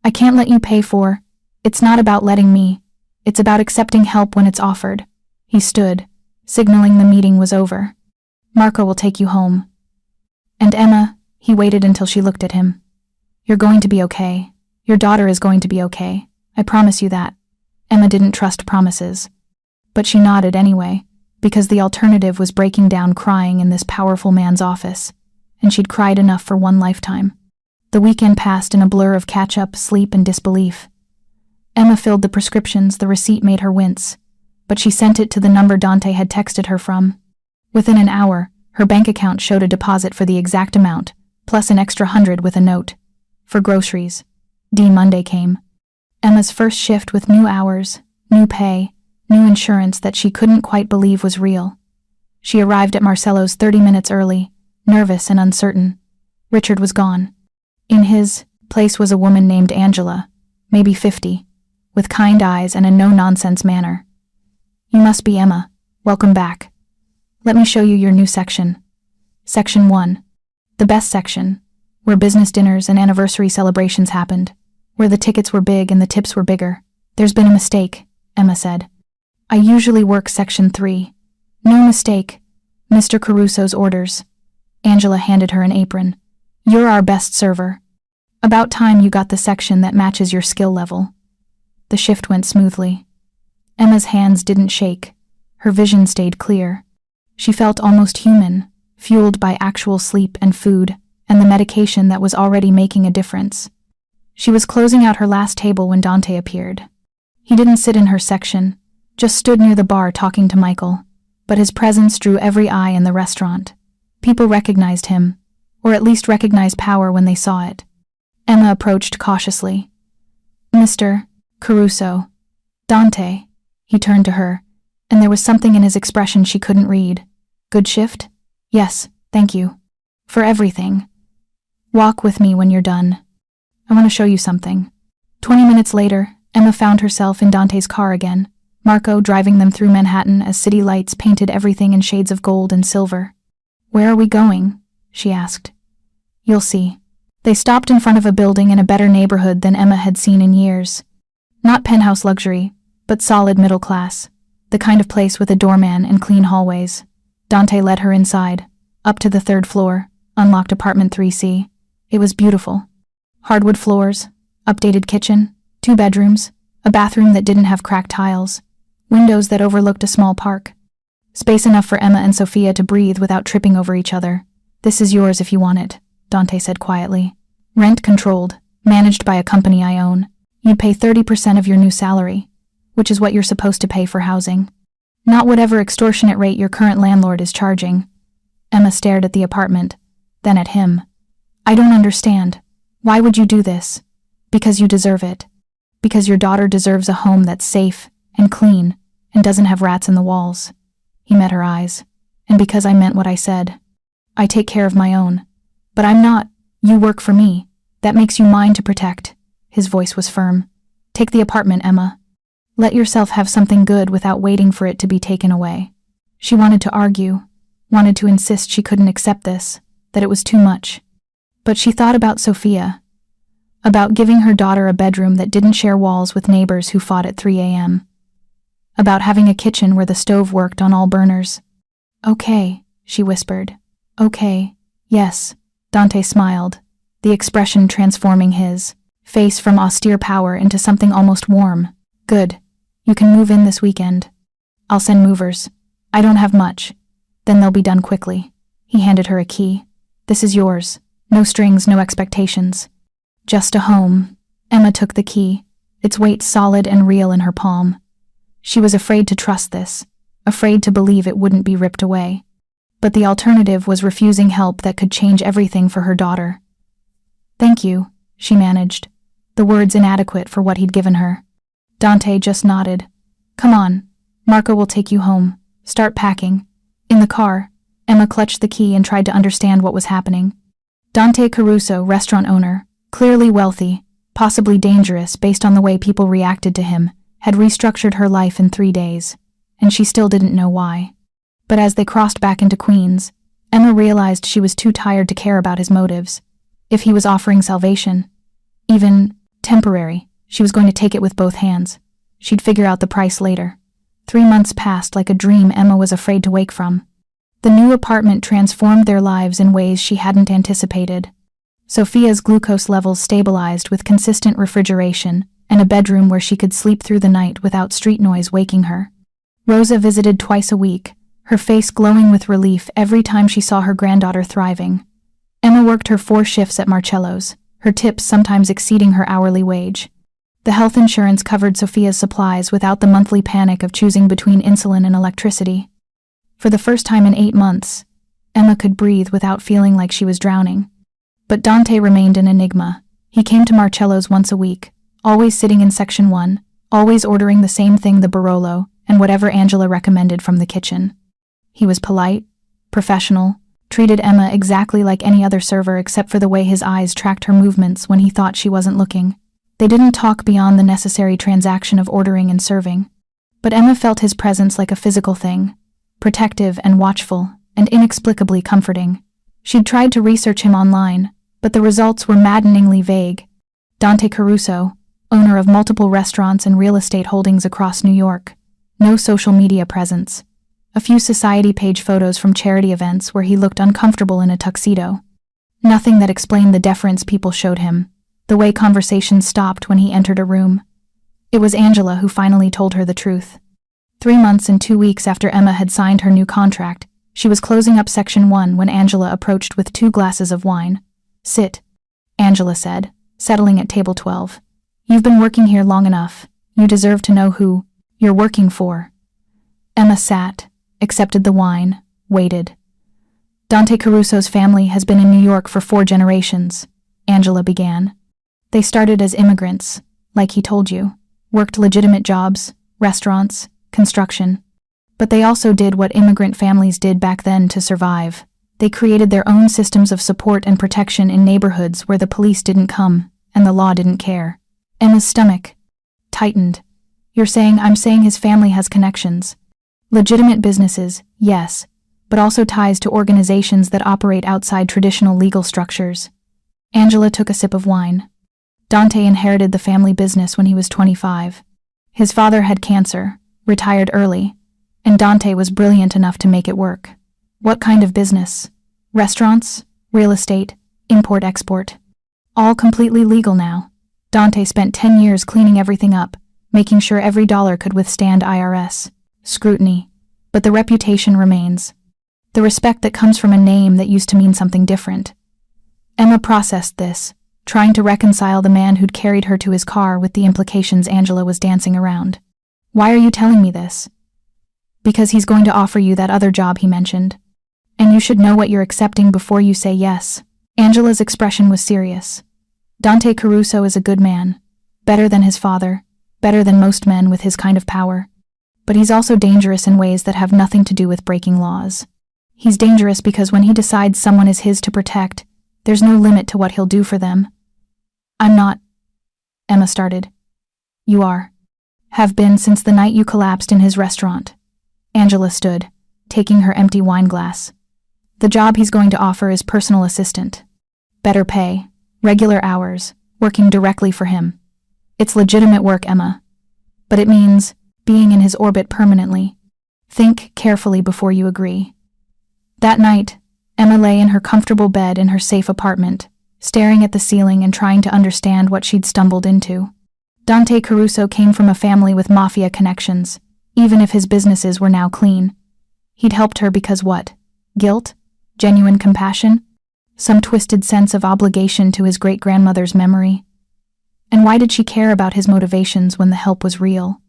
I can't let you pay for. It's not about letting me. It's about accepting help when it's offered." He stood, signaling the meeting was over. "Marco will take you home." "And Emma," he waited until she looked at him. "You're going to be okay. Your daughter is going to be okay. I promise you that." Emma didn't trust promises. But she nodded anyway, because the alternative was breaking down crying in this powerful man's office, and she'd cried enough for one lifetime. The weekend passed in a blur of catch-up, sleep, and disbelief. Emma filled the prescriptions. The receipt made her wince, but she sent it to the number Dante had texted her from. Within an hour, her bank account showed a deposit for the exact amount, plus an extra 100 with a note. For groceries. Monday came. Emma's first shift with new hours, new pay, new insurance that she couldn't quite believe was real. She arrived at Marcello's 30 minutes early, nervous and uncertain. Richard was gone. In his place was a woman named Angela, maybe 50, with kind eyes and a no-nonsense manner. "You must be Emma. Welcome back. Let me show you your new section." Section 1. The best section, where business dinners and anniversary celebrations happened, where the tickets were big and the tips were bigger. "There's been a mistake," Emma said. "I usually work Section 3. "No mistake. Mr. Caruso's orders." Angela handed her an apron. "You're our best server. About time you got the section that matches your skill level." The shift went smoothly. Emma's hands didn't shake. Her vision stayed clear. She felt almost human, fueled by actual sleep and food, and the medication that was already making a difference. She was closing out her last table when Dante appeared. He didn't sit in her section, just stood near the bar talking to Michael, but his presence drew every eye in the restaurant. People recognized him, or at least recognized power when they saw it. Emma approached cautiously. "Mr. Caruso." "Dante." He turned to her, and there was something in his expression she couldn't read. "Good shift?" "Yes, thank you. For everything. Walk with me when you're done. I want to show you something." 20 minutes later, Emma found herself in Dante's car again, Marco driving them through Manhattan as city lights painted everything in shades of gold and silver. "Where are we going?" she asked. "You'll see." They stopped in front of a building in a better neighborhood than Emma had seen in years. Not penthouse luxury, but solid middle class, the kind of place with a doorman and clean hallways. Dante led her inside, up to the 3rd floor, unlocked apartment 3C. It was beautiful. Hardwood floors, updated kitchen, 2 bedrooms, a bathroom that didn't have cracked tiles, windows that overlooked a small park. Space enough for Emma and Sofia to breathe without tripping over each other. "This is yours if you want it," Dante said quietly. "Rent controlled, managed by a company I own. You'd pay 30% of your new salary, which is what you're supposed to pay for housing. Not whatever extortionate rate your current landlord is charging." Emma stared at the apartment, then at him. "I don't understand. Why would you do this?" "Because you deserve it. Because your daughter deserves a home that's safe and clean and doesn't have rats in the walls." He met her eyes. "And because I meant what I said. I take care of my own. But I'm not. You work for me. That makes you mine to protect." His voice was firm. "Take the apartment, Emma. Let yourself have something good without waiting for it to be taken away." She wanted to argue, wanted to insist she couldn't accept this, that it was too much. But she thought about Sofia, about giving her daughter a bedroom that didn't share walls with neighbors who fought at 3 a.m., about having a kitchen where the stove worked on all burners. "Okay," she whispered. "Okay, yes." Dante smiled, the expression transforming his face from austere power into something almost warm. "Good. You can move in this weekend. I'll send movers. I don't have much. Then they'll be done quickly." He handed her a key. "This is yours. No strings, no expectations. Just a home." Emma took the key, its weight solid and real in her palm. She was afraid to trust this, afraid to believe it wouldn't be ripped away. But the alternative was refusing help that could change everything for her daughter. "Thank you," she managed, the words inadequate for what he'd given her. Dante just nodded. "Come on. Marco will take you home. Start packing." In the car, Emma clutched the key and tried to understand what was happening. Dante Caruso, restaurant owner, clearly wealthy, possibly dangerous based on the way people reacted to him, had restructured her life in 3 days, and she still didn't know why. But as they crossed back into Queens, Emma realized she was too tired to care about his motives. If he was offering salvation, even temporary, she was going to take it with both hands. She'd figure out the price later. 3 months passed like a dream Emma was afraid to wake from. The new apartment transformed their lives in ways she hadn't anticipated. Sofia's glucose levels stabilized with consistent refrigeration and a bedroom where she could sleep through the night without street noise waking her. Rosa visited twice a week, her face glowing with relief every time she saw her granddaughter thriving. Emma worked her 4 shifts at Marcello's, her tips sometimes exceeding her hourly wage. The health insurance covered Sofia's supplies without the monthly panic of choosing between insulin and electricity. For the first time in 8 months, Emma could breathe without feeling like she was drowning. But Dante remained an enigma. He came to Marcello's once a week, always sitting in section 1, always ordering the same thing, the Barolo, and whatever Angela recommended from the kitchen. He was polite, professional, treated Emma exactly like any other server except for the way his eyes tracked her movements when he thought she wasn't looking. They didn't talk beyond the necessary transaction of ordering and serving. But Emma felt his presence like a physical thing, protective and watchful, and inexplicably comforting. She'd tried to research him online, but the results were maddeningly vague. Dante Caruso, owner of multiple restaurants and real estate holdings across New York. No social media presence. A few society page photos from charity events where he looked uncomfortable in a tuxedo. Nothing that explained the deference people showed him, the way conversations stopped when he entered a room. It was Angela who finally told her the truth. 3 months and 2 weeks after Emma had signed her new contract, she was closing up section 1 when Angela approached with 2 glasses of wine. "Sit," Angela said, settling at table 12. "You've been working here long enough. You deserve to know who you're working for." Emma sat, accepted the wine, waited. "Dante Caruso's family has been in New York for 4 generations, Angela began. "They started as immigrants, like he told you, worked legitimate jobs, restaurants, construction. But they also did what immigrant families did back then to survive. They created their own systems of support and protection in neighborhoods where the police didn't come and the law didn't care." Emma's stomach tightened. "You're saying I'm saying his family has connections. Legitimate businesses, yes, but also ties to organizations that operate outside traditional legal structures." Angela took a sip of wine. Dante inherited the family business when he was 25. His father had cancer, retired early, and Dante was brilliant enough to make it work. What kind of business? Restaurants, real estate, import-export. All completely legal now. Dante spent 10 years cleaning everything up, making sure every dollar could withstand IRS scrutiny. But the reputation remains. The respect that comes from a name that used to mean something different. Emma processed this, trying to reconcile the man who'd carried her to his car with the implications Angela was dancing around. "Why are you telling me this?" "Because he's going to offer you that other job he mentioned. And you should know what you're accepting before you say yes." Angela's expression was serious. "Dante Caruso is a good man, better than his father, better than most men with his kind of power. But he's also dangerous in ways that have nothing to do with breaking laws. He's dangerous because when he decides someone is his to protect, there's no limit to what he'll do for them." "I'm not," Emma started. "You are. Have been since the night you collapsed in his restaurant." Angela stood, taking her empty wine glass. "The job he's going to offer is personal assistant. Better pay, regular hours, working directly for him. It's legitimate work, Emma. But it means being in his orbit permanently. Think carefully before you agree." That night, Emma lay in her comfortable bed in her safe apartment, staring at the ceiling and trying to understand what she'd stumbled into. Dante Caruso came from a family with Mafia connections, even if his businesses were now clean. He'd helped her because what? Guilt? Genuine compassion? Some twisted sense of obligation to his great-grandmother's memory? And why did she care about his motivations when the help was real?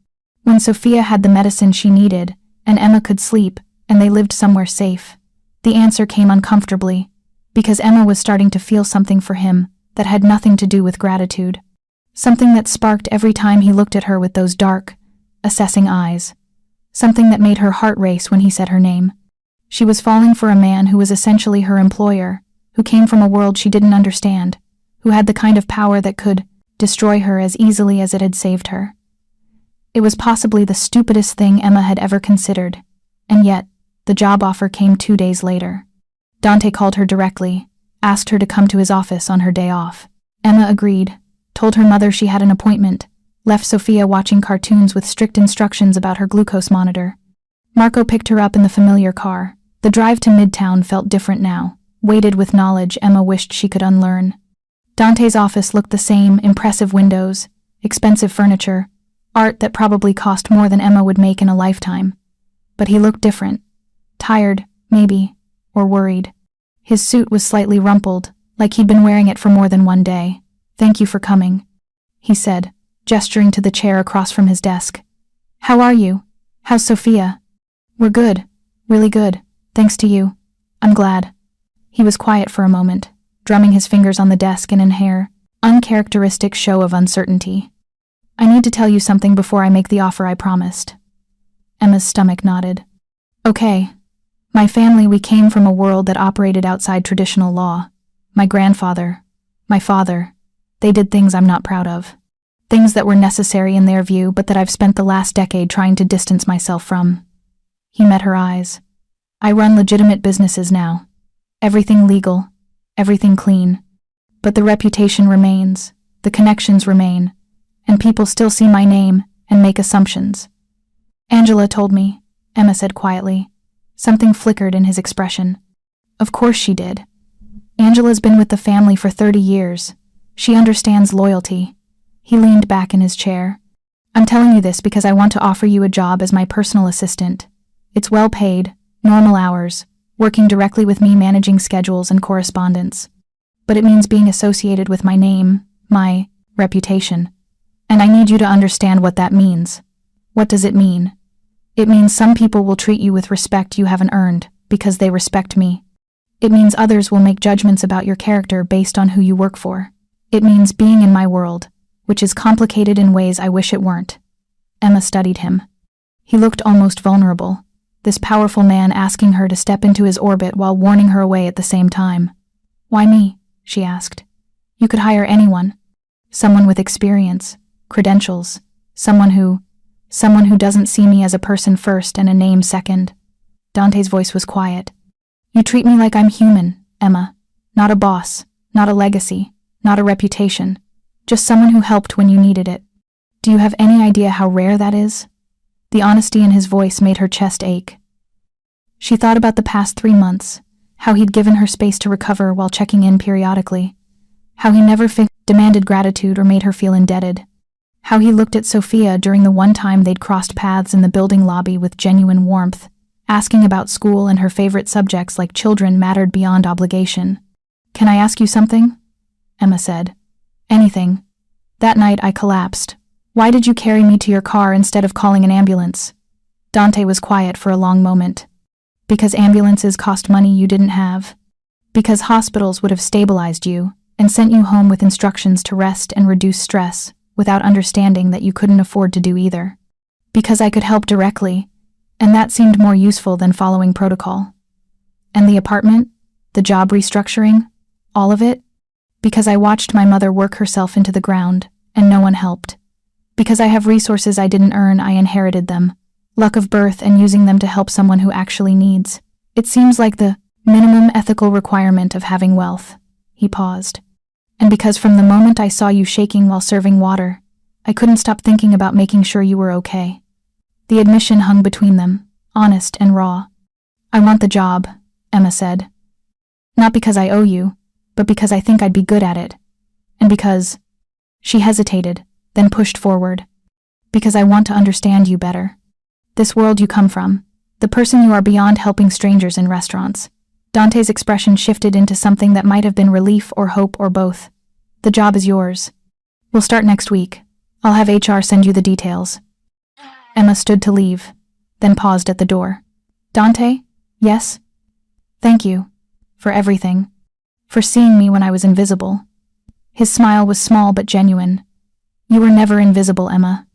When Sofia had the medicine she needed, and Emma could sleep, and they lived somewhere safe, the answer came uncomfortably, because Emma was starting to feel something for him that had nothing to do with gratitude. Something that sparked every time he looked at her with those dark, assessing eyes. Something that made her heart race when he said her name. She was falling for a man who was essentially her employer, who came from a world she didn't understand, who had the kind of power that could destroy her as easily as it had saved her. It was possibly the stupidest thing Emma had ever considered, and yet, the job offer came 2 days later. Dante called her directly, asked her to come to his office on her day off. Emma agreed, told her mother she had an appointment, left Sofia watching cartoons with strict instructions about her glucose monitor. Marco picked her up in the familiar car. The drive to Midtown felt different now, weighted with knowledge Emma wished she could unlearn. Dante's office looked the same, impressive windows, expensive furniture, art that probably cost more than Emma would make in a lifetime. But he looked different. Tired, maybe, or worried. His suit was slightly rumpled, like he'd been wearing it for more than one day. "Thank you for coming," he said, gesturing to the chair across from his desk. "How are you? How's Sofia?" "We're good. Really good. Thanks to you. I'm glad." He was quiet for a moment, drumming his fingers on the desk in an uncharacteristic show of uncertainty. "I need to tell you something before I make the offer I promised." Emma's stomach nodded. "Okay. My family, we came from a world that operated outside traditional law. My grandfather, my father, they did things I'm not proud of. Things that were necessary in their view, but that I've spent the last decade trying to distance myself from." He met her eyes. "I run legitimate businesses now. Everything legal, everything clean. But the reputation remains, the connections remain, and people still see my name and make assumptions." "Angela told me," Emma said quietly. Something flickered in his expression. "Of course she did. Angela's been with the family for 30 years. She understands loyalty." He leaned back in his chair. "I'm telling you this because I want to offer you a job as my personal assistant. It's well paid, normal hours, working directly with me, managing schedules and correspondence. But it means being associated with my name, my reputation. And I need you to understand what that means." "What does it mean?" "It means some people will treat you with respect you haven't earned, because they respect me. It means others will make judgments about your character based on who you work for. It means being in my world, which is complicated in ways I wish it weren't." Emma studied him. He looked almost vulnerable, this powerful man asking her to step into his orbit while warning her away at the same time. "Why me?" she asked. "You could hire anyone. Someone with experience, credentials, someone who doesn't see me as a person first and a name second." Dante's voice was quiet. "You treat me like I'm human, Emma. Not a boss, not a legacy, not a reputation. Just someone who helped when you needed it. Do you have any idea how rare that is?" The honesty in his voice made her chest ache. She thought about the past 3 months, how he'd given her space to recover while checking in periodically, how he never demanded gratitude or made her feel indebted, how he looked at Sofia during the one time they'd crossed paths in the building lobby with genuine warmth, asking about school and her favorite subjects like children mattered beyond obligation. "Can I ask you something?" Emma said. "Anything. That night I collapsed. Why did you carry me to your car instead of calling an ambulance?" Dante was quiet for a long moment. "Because ambulances cost money you didn't have. Because hospitals would have stabilized you and sent you home with instructions to rest and reduce stress, without understanding that you couldn't afford to do either. Because I could help directly, and that seemed more useful than following protocol. And the apartment, the job restructuring, all of it? Because I watched my mother work herself into the ground, and no one helped. Because I have resources I didn't earn, I inherited them. Luck of birth and using them to help someone who actually needs. It seems like the minimum ethical requirement of having wealth." He paused. "And because from the moment I saw you shaking while serving water, I couldn't stop thinking about making sure you were okay." The admission hung between them, honest and raw. "I want the job," Emma said. "Not because I owe you, but because I think I'd be good at it. And because—" She hesitated, then pushed forward. "Because I want to understand you better. This world you come from, the person you are beyond helping strangers in restaurants." Dante's expression shifted into something that might have been relief or hope or both. "The job is yours. We'll start next week. I'll have HR send you the details." Emma stood to leave, then paused at the door. "Dante? Yes? Thank you. For everything. For seeing me when I was invisible." His smile was small but genuine. "You were never invisible, Emma.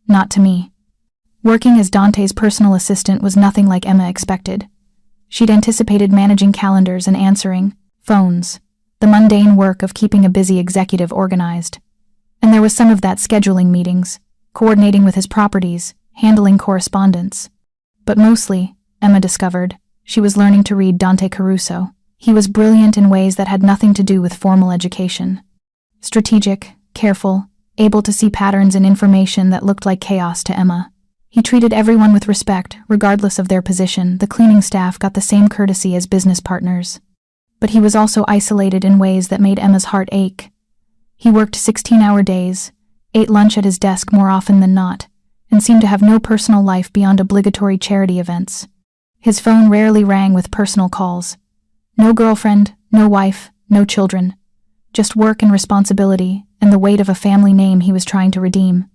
Not to me." Working as Dante's personal assistant was nothing like Emma expected. She'd anticipated managing calendars and answering phones, the mundane work of keeping a busy executive organized. And there was some of that scheduling meetings, coordinating with his properties, handling correspondence. But mostly, Emma discovered, she was learning to read Dante Caruso. He was brilliant in ways that had nothing to do with formal education. Strategic, careful, able to see patterns in information that looked like chaos to Emma. He treated everyone with respect, regardless of their position. The cleaning staff got the same courtesy as business partners. But he was also isolated in ways that made Emma's heart ache. He worked 16-hour days, ate lunch at his desk more often than not, and seemed to have no personal life beyond obligatory charity events. His phone rarely rang with personal calls. No girlfriend, no wife, no children. Just work and responsibility, and the weight of a family name he was trying to redeem.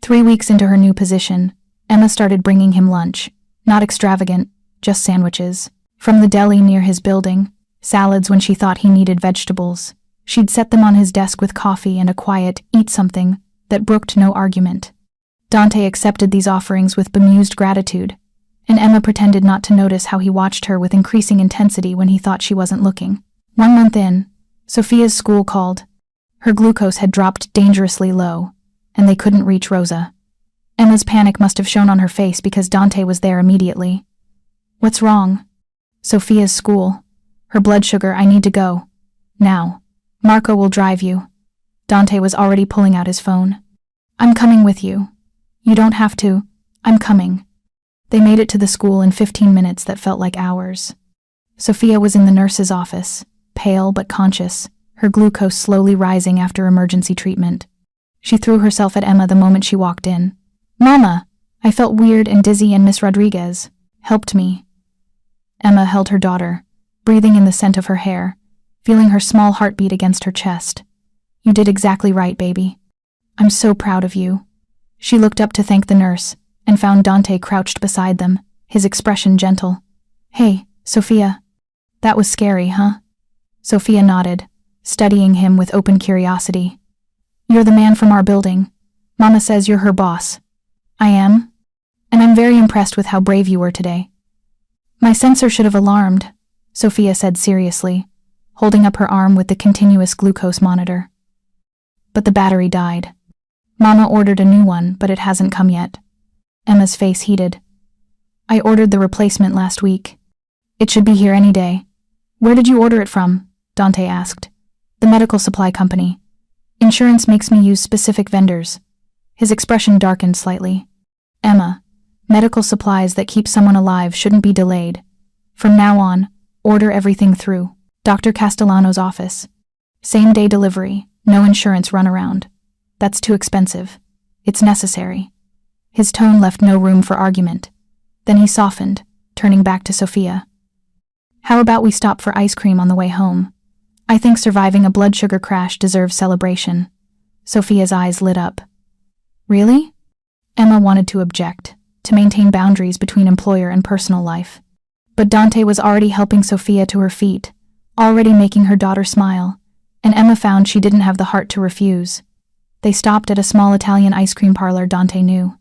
3 weeks into her new position, Emma started bringing him lunch. Not extravagant, just sandwiches. From the deli near his building, salads when she thought he needed vegetables. She'd set them on his desk with coffee and a quiet, eat something, that brooked no argument. Dante accepted these offerings with bemused gratitude, and Emma pretended not to notice how he watched her with increasing intensity when he thought she wasn't looking. 1 month in, Sofia's school called. Her glucose had dropped dangerously low, and they couldn't reach Rosa. Emma's panic must have shown on her face because Dante was there immediately. "What's wrong?" "Sofia's school. Her blood sugar, I need to go. Now. Marco will drive you." Dante was already pulling out his phone. "I'm coming with you. You don't have to. I'm coming." They made it to the school in 15 minutes that felt like hours. Sofia was in the nurse's office, pale but conscious, her glucose slowly rising after emergency treatment. She threw herself at Emma the moment she walked in. "Mama! I felt weird and dizzy and Miss Rodriguez helped me." Emma held her daughter, breathing in the scent of her hair, feeling her small heartbeat against her chest. "You did exactly right, baby. I'm so proud of you." She looked up to thank the nurse, and found Dante crouched beside them, his expression gentle. "Hey, Sofia. That was scary, huh?" Sofia nodded, studying him with open curiosity. "You're the man from our building. Mama says you're her boss." "I am. And I'm very impressed with how brave you were today." "My sensor should have alarmed," Sofia said seriously, holding up her arm with the continuous glucose monitor. "But the battery died. Mama ordered a new one, but it hasn't come yet." Emma's face heated. "I ordered the replacement last week. It should be here any day." "Where did you order it from?" Dante asked. "The medical supply company. Insurance makes me use specific vendors." His expression darkened slightly. "Emma, medical supplies that keep someone alive shouldn't be delayed. From now on, order everything through Dr. Castellano's office. Same-day delivery, no insurance runaround. That's too expensive. It's necessary." His tone left no room for argument. Then he softened, turning back to Sofia. "How about we stop for ice cream on the way home? I think surviving a blood sugar crash deserves celebration." Sofia's eyes lit up. "Really?" Emma wanted to object, to maintain boundaries between employer and personal life. But Dante was already helping Sofia to her feet, already making her daughter smile, and Emma found she didn't have the heart to refuse. They stopped at a small Italian ice cream parlor Dante knew.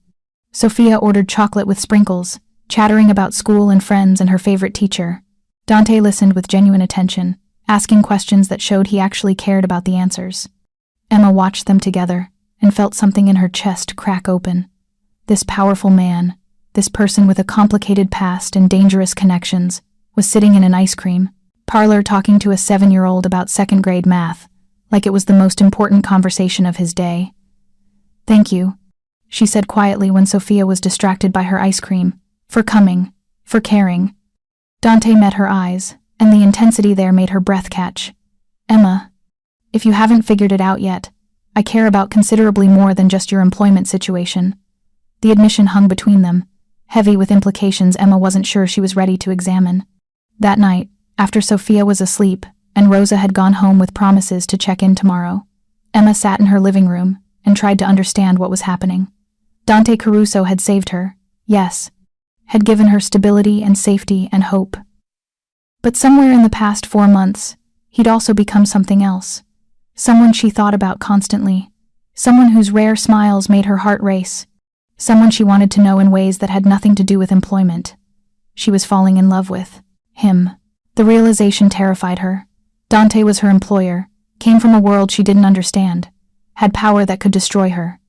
Sofia ordered chocolate with sprinkles, chattering about school and friends and her favorite teacher. Dante listened with genuine attention, asking questions that showed he actually cared about the answers. Emma watched them together and felt something in her chest crack open. This powerful man, this person with a complicated past and dangerous connections, was sitting in an ice cream parlor talking to a 7-year-old about second-grade math, like it was the most important conversation of his day. "Thank you," she said quietly when Sofia was distracted by her ice cream, "for coming, for caring." Dante met her eyes, and the intensity there made her breath catch. "Emma, if you haven't figured it out yet, I care about considerably more than just your employment situation." The admission hung between them, heavy with implications Emma wasn't sure she was ready to examine. That night, after Sofia was asleep and Rosa had gone home with promises to check in tomorrow, Emma sat in her living room and tried to understand what was happening. Dante Caruso had saved her, yes, had given her stability and safety and hope. But somewhere in the past 4 months, he'd also become something else. Someone she thought about constantly. Someone whose rare smiles made her heart race. Someone she wanted to know in ways that had nothing to do with employment. She was falling in love with him. The realization terrified her. Dante was her employer, came from a world she didn't understand, had power that could destroy her.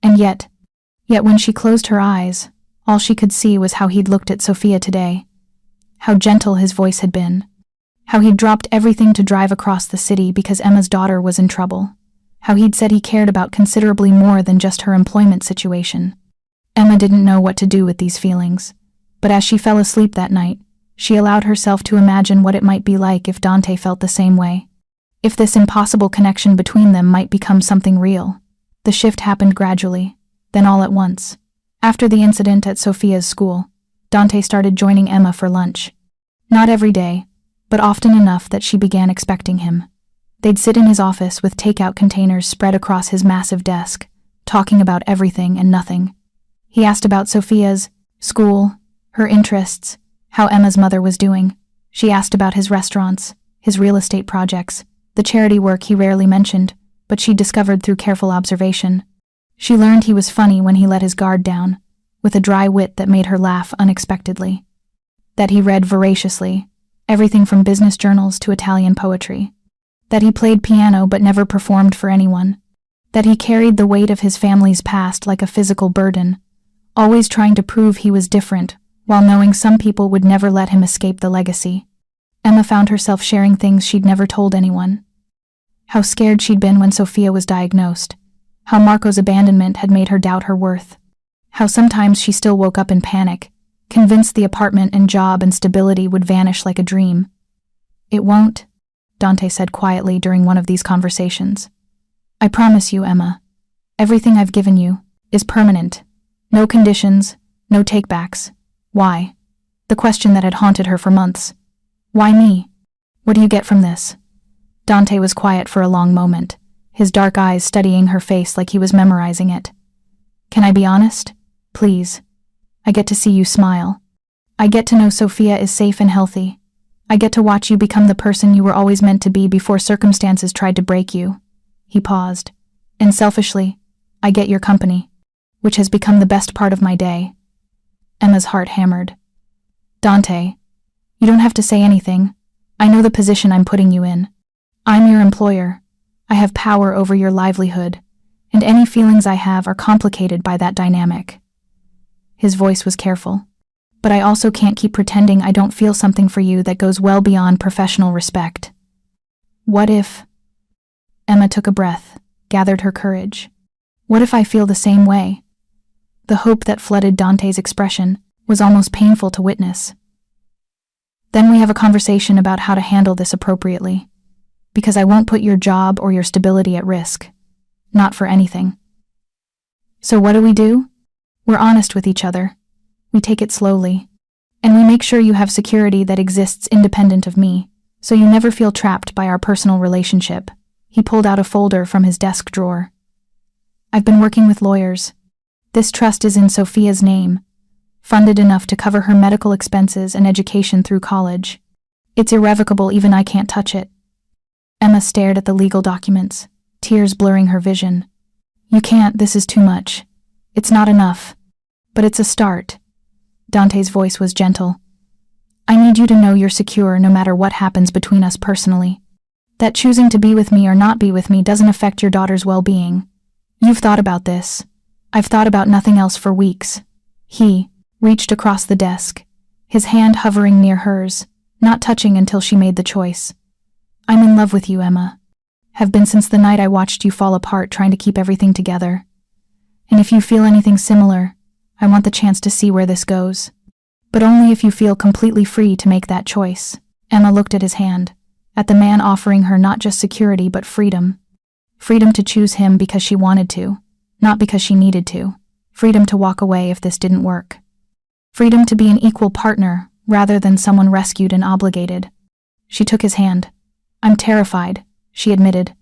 And yet when she closed her eyes, all she could see was how he'd looked at Sofia today. How gentle his voice had been. How he'd dropped everything to drive across the city because Emma's daughter was in trouble. How he'd said he cared about considerably more than just her employment situation. Emma didn't know what to do with these feelings, but as she fell asleep that night, she allowed herself to imagine what it might be like if Dante felt the same way. If this impossible connection between them might become something real. The shift happened gradually, then all at once. After the incident at Sofia's school, Dante started joining Emma for lunch. Not every day, but often enough that she began expecting him. They'd sit in his office with takeout containers spread across his massive desk, talking about everything and nothing. He asked about Sofia's school, her interests, how Emma's mother was doing. She asked about his restaurants, his real estate projects, the charity work he rarely mentioned, but she discovered through careful observation. She learned he was funny when he let his guard down, with a dry wit that made her laugh unexpectedly. That he read voraciously, everything from business journals to Italian poetry. That he played piano but never performed for anyone. That he carried the weight of his family's past like a physical burden, always trying to prove he was different, while knowing some people would never let him escape the legacy. Emma found herself sharing things she'd never told anyone. How scared she'd been when Sofia was diagnosed. How Marco's abandonment had made her doubt her worth. How sometimes she still woke up in panic, convinced the apartment and job and stability would vanish like a dream. "It won't," Dante said quietly during one of these conversations. "I promise you, Emma. Everything I've given you is permanent. No conditions, no takebacks. Why?" The question that had haunted her for months. "Why me? What do you get from this?" Dante was quiet for a long moment, his dark eyes studying her face like he was memorizing it. "Can I be honest? Please. I get to see you smile. I get to know Sofia is safe and healthy. I get to watch you become the person you were always meant to be before circumstances tried to break you." He paused. "And selfishly, I get your company, which has become the best part of my day." Emma's heart hammered. "Dante, you don't have to say anything. I know the position I'm putting you in. I'm your employer. I have power over your livelihood, and any feelings I have are complicated by that dynamic." His voice was careful. "But I also can't keep pretending I don't feel something for you that goes well beyond professional respect." "What if—" Emma took a breath, gathered her courage. "What if I feel the same way?" The hope that flooded Dante's expression was almost painful to witness. "Then we have a conversation about how to handle this appropriately. Because I won't put your job or your stability at risk. Not for anything." "So what do? We're honest with each other. We take it slowly. And we make sure you have security that exists independent of me, so you never feel trapped by our personal relationship." He pulled out a folder from his desk drawer. "I've been working with lawyers. This trust is in Sofia's name, funded enough to cover her medical expenses and education through college. It's irrevocable, even I can't touch it." Emma stared at the legal documents, tears blurring her vision. "You can't, this is too much. It's not enough. But it's a start." Dante's voice was gentle. "I need you to know you're secure no matter what happens between us personally. That choosing to be with me or not be with me doesn't affect your daughter's well-being. You've thought about this. I've thought about nothing else for weeks." He reached across the desk, his hand hovering near hers, not touching until she made the choice. "I'm in love with you, Emma. Have been since the night I watched you fall apart trying to keep everything together. And if you feel anything similar, I want the chance to see where this goes. But only if you feel completely free to make that choice." Emma looked at his hand, at the man offering her not just security but freedom. Freedom to choose him because she wanted to, not because she needed to. Freedom to walk away if this didn't work. Freedom to be an equal partner rather than someone rescued and obligated. She took his hand. "I'm terrified," she admitted.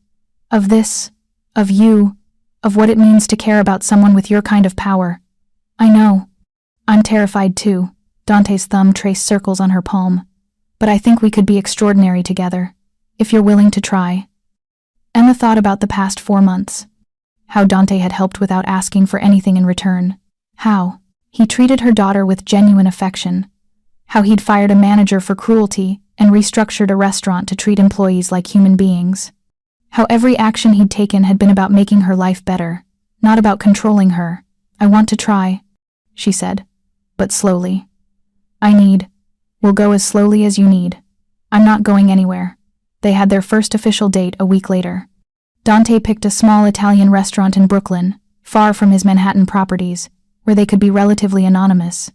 "Of this, of you, of what it means to care about someone with your kind of power." "I know. I'm terrified too." Dante's thumb traced circles on her palm. "But I think we could be extraordinary together, if you're willing to try." Emma thought about the past 4 months. How Dante had helped without asking for anything in return. How he treated her daughter with genuine affection. How he'd fired a manager for cruelty and restructured a restaurant to treat employees like human beings. How every action he'd taken had been about making her life better, not about controlling her. "I want to try," she said, but slowly. We'll go as slowly as you need. I'm not going anywhere." They had their first official date a week later. Dante picked a small Italian restaurant in Brooklyn, far from his Manhattan properties, where they could be relatively anonymous.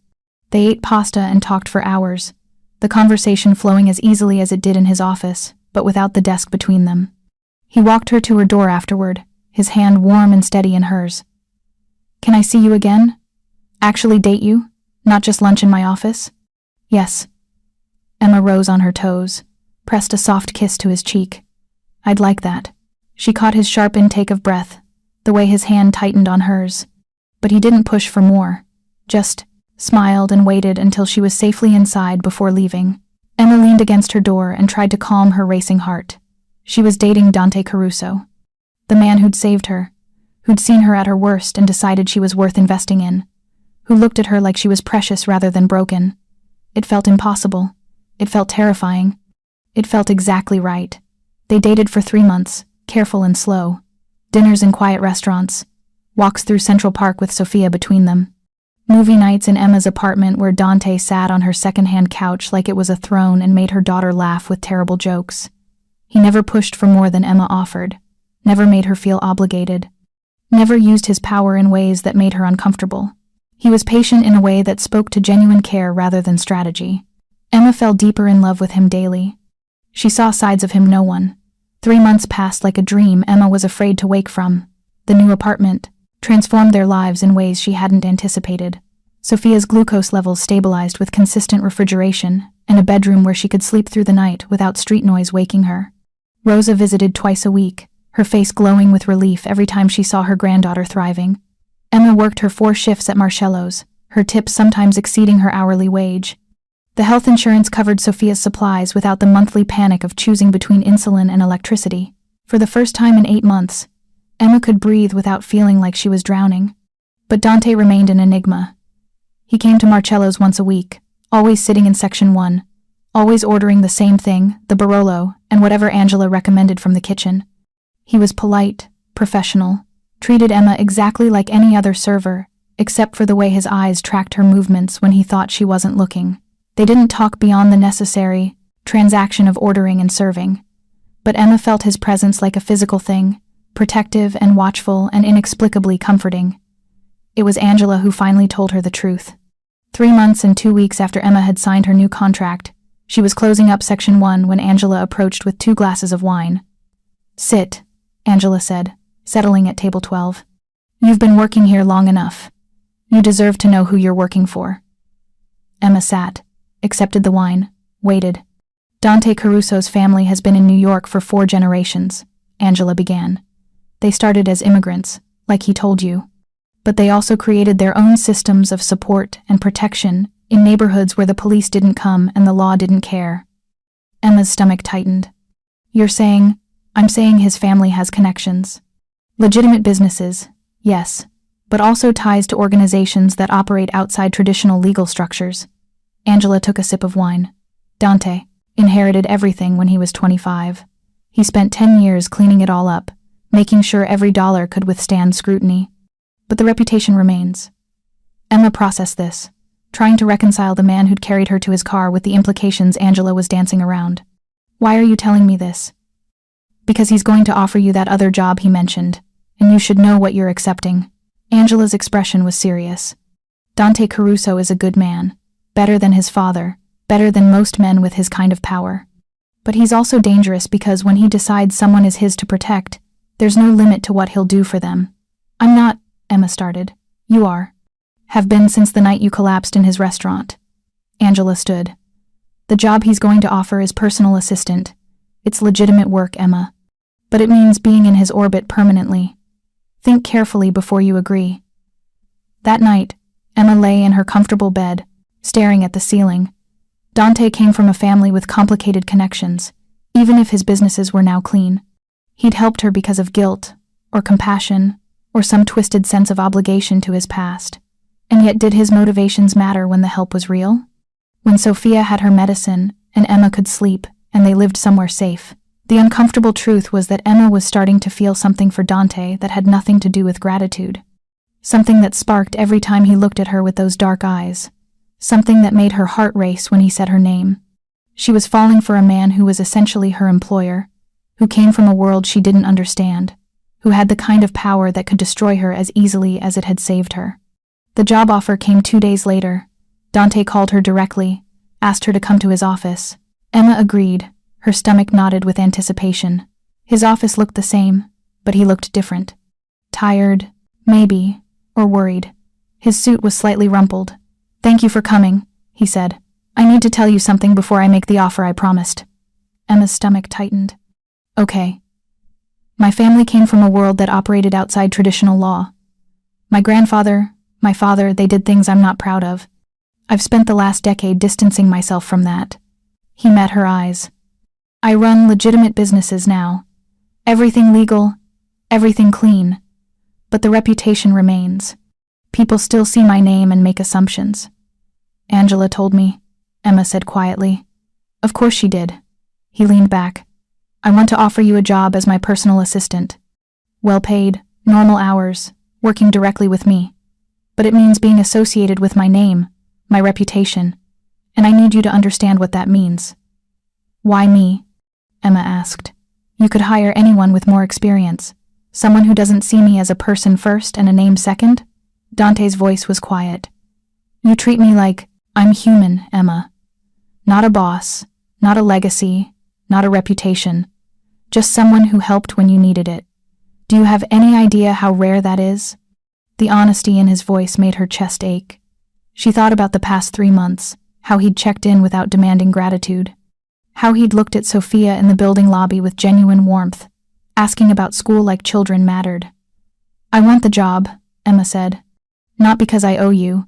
They ate pasta and talked for hours, the conversation flowing as easily as it did in his office, but without the desk between them. He walked her to her door afterward, his hand warm and steady in hers. "Can I see you again?" Actually date you? Not just lunch in my office? Yes. Emma rose on her toes, pressed a soft kiss to his cheek. I'd like that. She caught his sharp intake of breath, the way his hand tightened on hers. But he didn't push for more, just smiled and waited until she was safely inside before leaving. Emma leaned against her door and tried to calm her racing heart. She was dating Dante Caruso, the man who'd saved her, who'd seen her at her worst and decided she was worth investing in, who looked at her like she was precious rather than broken. It felt impossible. It felt terrifying. It felt exactly right. They dated for 3 months, careful and slow. Dinners in quiet restaurants, walks through Central Park with Sofia between them. Movie nights in Emma's apartment where Dante sat on her second-hand couch like it was a throne and made her daughter laugh with terrible jokes. He never pushed for more than Emma offered, never made her feel obligated, never used his power in ways that made her uncomfortable. He was patient in a way that spoke to genuine care rather than strategy. Emma fell deeper in love with him daily. She saw sides of him no one. 3 months passed like a dream Emma was afraid to wake from. The new apartment transformed their lives in ways she hadn't anticipated. Sofia's glucose levels stabilized with consistent refrigeration and a bedroom where she could sleep through the night without street noise waking her. Rosa visited twice a week, her face glowing with relief every time she saw her granddaughter thriving. Emma worked her 4 shifts at Marcello's, her tips sometimes exceeding her hourly wage. The health insurance covered Sofia's supplies without the monthly panic of choosing between insulin and electricity. For the first time in 8 months, Emma could breathe without feeling like she was drowning. But Dante remained an enigma. He came to Marcello's once a week, always sitting in section 1, always ordering the same thing, the Barolo, and whatever Angela recommended from the kitchen. He was polite, professional, treated Emma exactly like any other server, except for the way his eyes tracked her movements when he thought she wasn't looking. They didn't talk beyond the necessary transaction of ordering and serving. But Emma felt his presence like a physical thing, protective and watchful and inexplicably comforting. It was Angela who finally told her the truth. 3 months and 2 weeks after Emma had signed her new contract, she was closing up section 1 when Angela approached with 2 glasses of wine. Sit, Angela said, settling at table 12. You've been working here long enough. You deserve to know who you're working for. Emma sat, accepted the wine, waited. Dante Caruso's family has been in New York for 4 generations, Angela began. They started as immigrants, like he told you. But they also created their own systems of support and protection in neighborhoods where the police didn't come and the law didn't care. Emma's stomach tightened. You're saying, I'm saying his family has connections. Legitimate businesses, yes, but also ties to organizations that operate outside traditional legal structures. Angela took a sip of wine. Dante inherited everything when he was 25. He spent 10 years cleaning it all up, making sure every dollar could withstand scrutiny. But the reputation remains. Emma processed this, trying to reconcile the man who'd carried her to his car with the implications Angela was dancing around. Why are you telling me this? Because he's going to offer you that other job he mentioned, and you should know what you're accepting. Angela's expression was serious. Dante Caruso is a good man, better than his father, better than most men with his kind of power. But he's also dangerous because when he decides someone is his to protect, there's no limit to what he'll do for them. I'm not, Emma started. You are. Have been since the night you collapsed in his restaurant. Angela stood. The job he's going to offer is personal assistant. It's legitimate work, Emma. But it means being in his orbit permanently. Think carefully before you agree. That night, Emma lay in her comfortable bed, staring at the ceiling. Dante came from a family with complicated connections, even if his businesses were now clean. He'd helped her because of guilt, or compassion, or some twisted sense of obligation to his past. And yet did his motivations matter when the help was real? When Sofia had her medicine, and Emma could sleep, and they lived somewhere safe, the uncomfortable truth was that Emma was starting to feel something for Dante that had nothing to do with gratitude. Something that sparked every time he looked at her with those dark eyes. Something that made her heart race when he said her name. She was falling for a man who was essentially her employer, who came from a world she didn't understand, who had the kind of power that could destroy her as easily as it had saved her. The job offer came 2 days later. Dante called her directly, asked her to come to his office. Emma agreed, her stomach knotted with anticipation. His office looked the same, but he looked different. Tired, maybe, or worried. His suit was slightly rumpled. "Thank you for coming," he said. "I need to tell you something before I make the offer I promised." Emma's stomach tightened. "Okay." "My family came from a world that operated outside traditional law. My grandfather, my father, they did things I'm not proud of. I've spent the last decade distancing myself from that." He met her eyes. "I run legitimate businesses now. Everything legal, everything clean. But the reputation remains. People still see my name and make assumptions." "Angela told me," Emma said quietly. "Of course she did." He leaned back. "I want to offer you a job as my personal assistant. Well paid, normal hours, working directly with me. But it means being associated with my name, my reputation, and I need you to understand what that means." "Why me?" Emma asked. "You could hire anyone with more experience. Someone who doesn't see me as a person first and a name second?" Dante's voice was quiet. "You treat me like I'm human, Emma. Not a boss, not a legacy, not a reputation. Just someone who helped when you needed it. Do you have any idea how rare that is?" The honesty in his voice made her chest ache. She thought about the past 3 months, how he'd checked in without demanding gratitude. How he'd looked at Sofia in the building lobby with genuine warmth, asking about school like children mattered. "I want the job," Emma said. "Not because I owe you,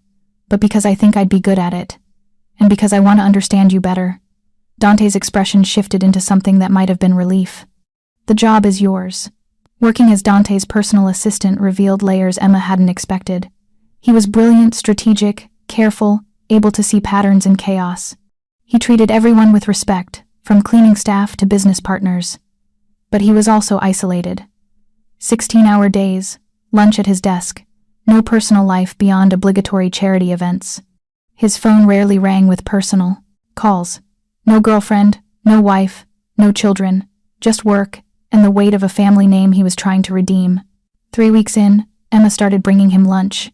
but because I think I'd be good at it. And because I want to understand you better." Dante's expression shifted into something that might have been relief. "The job is yours." Working as Dante's personal assistant revealed layers Emma hadn't expected. He was brilliant, strategic, careful, able to see patterns in chaos. He treated everyone with respect, from cleaning staff to business partners. But he was also isolated. 16-hour days, lunch at his desk, no personal life beyond obligatory charity events. His phone rarely rang with personal calls. No girlfriend, no wife, no children, just work and the weight of a family name he was trying to redeem. 3 weeks in, Emma started bringing him lunch.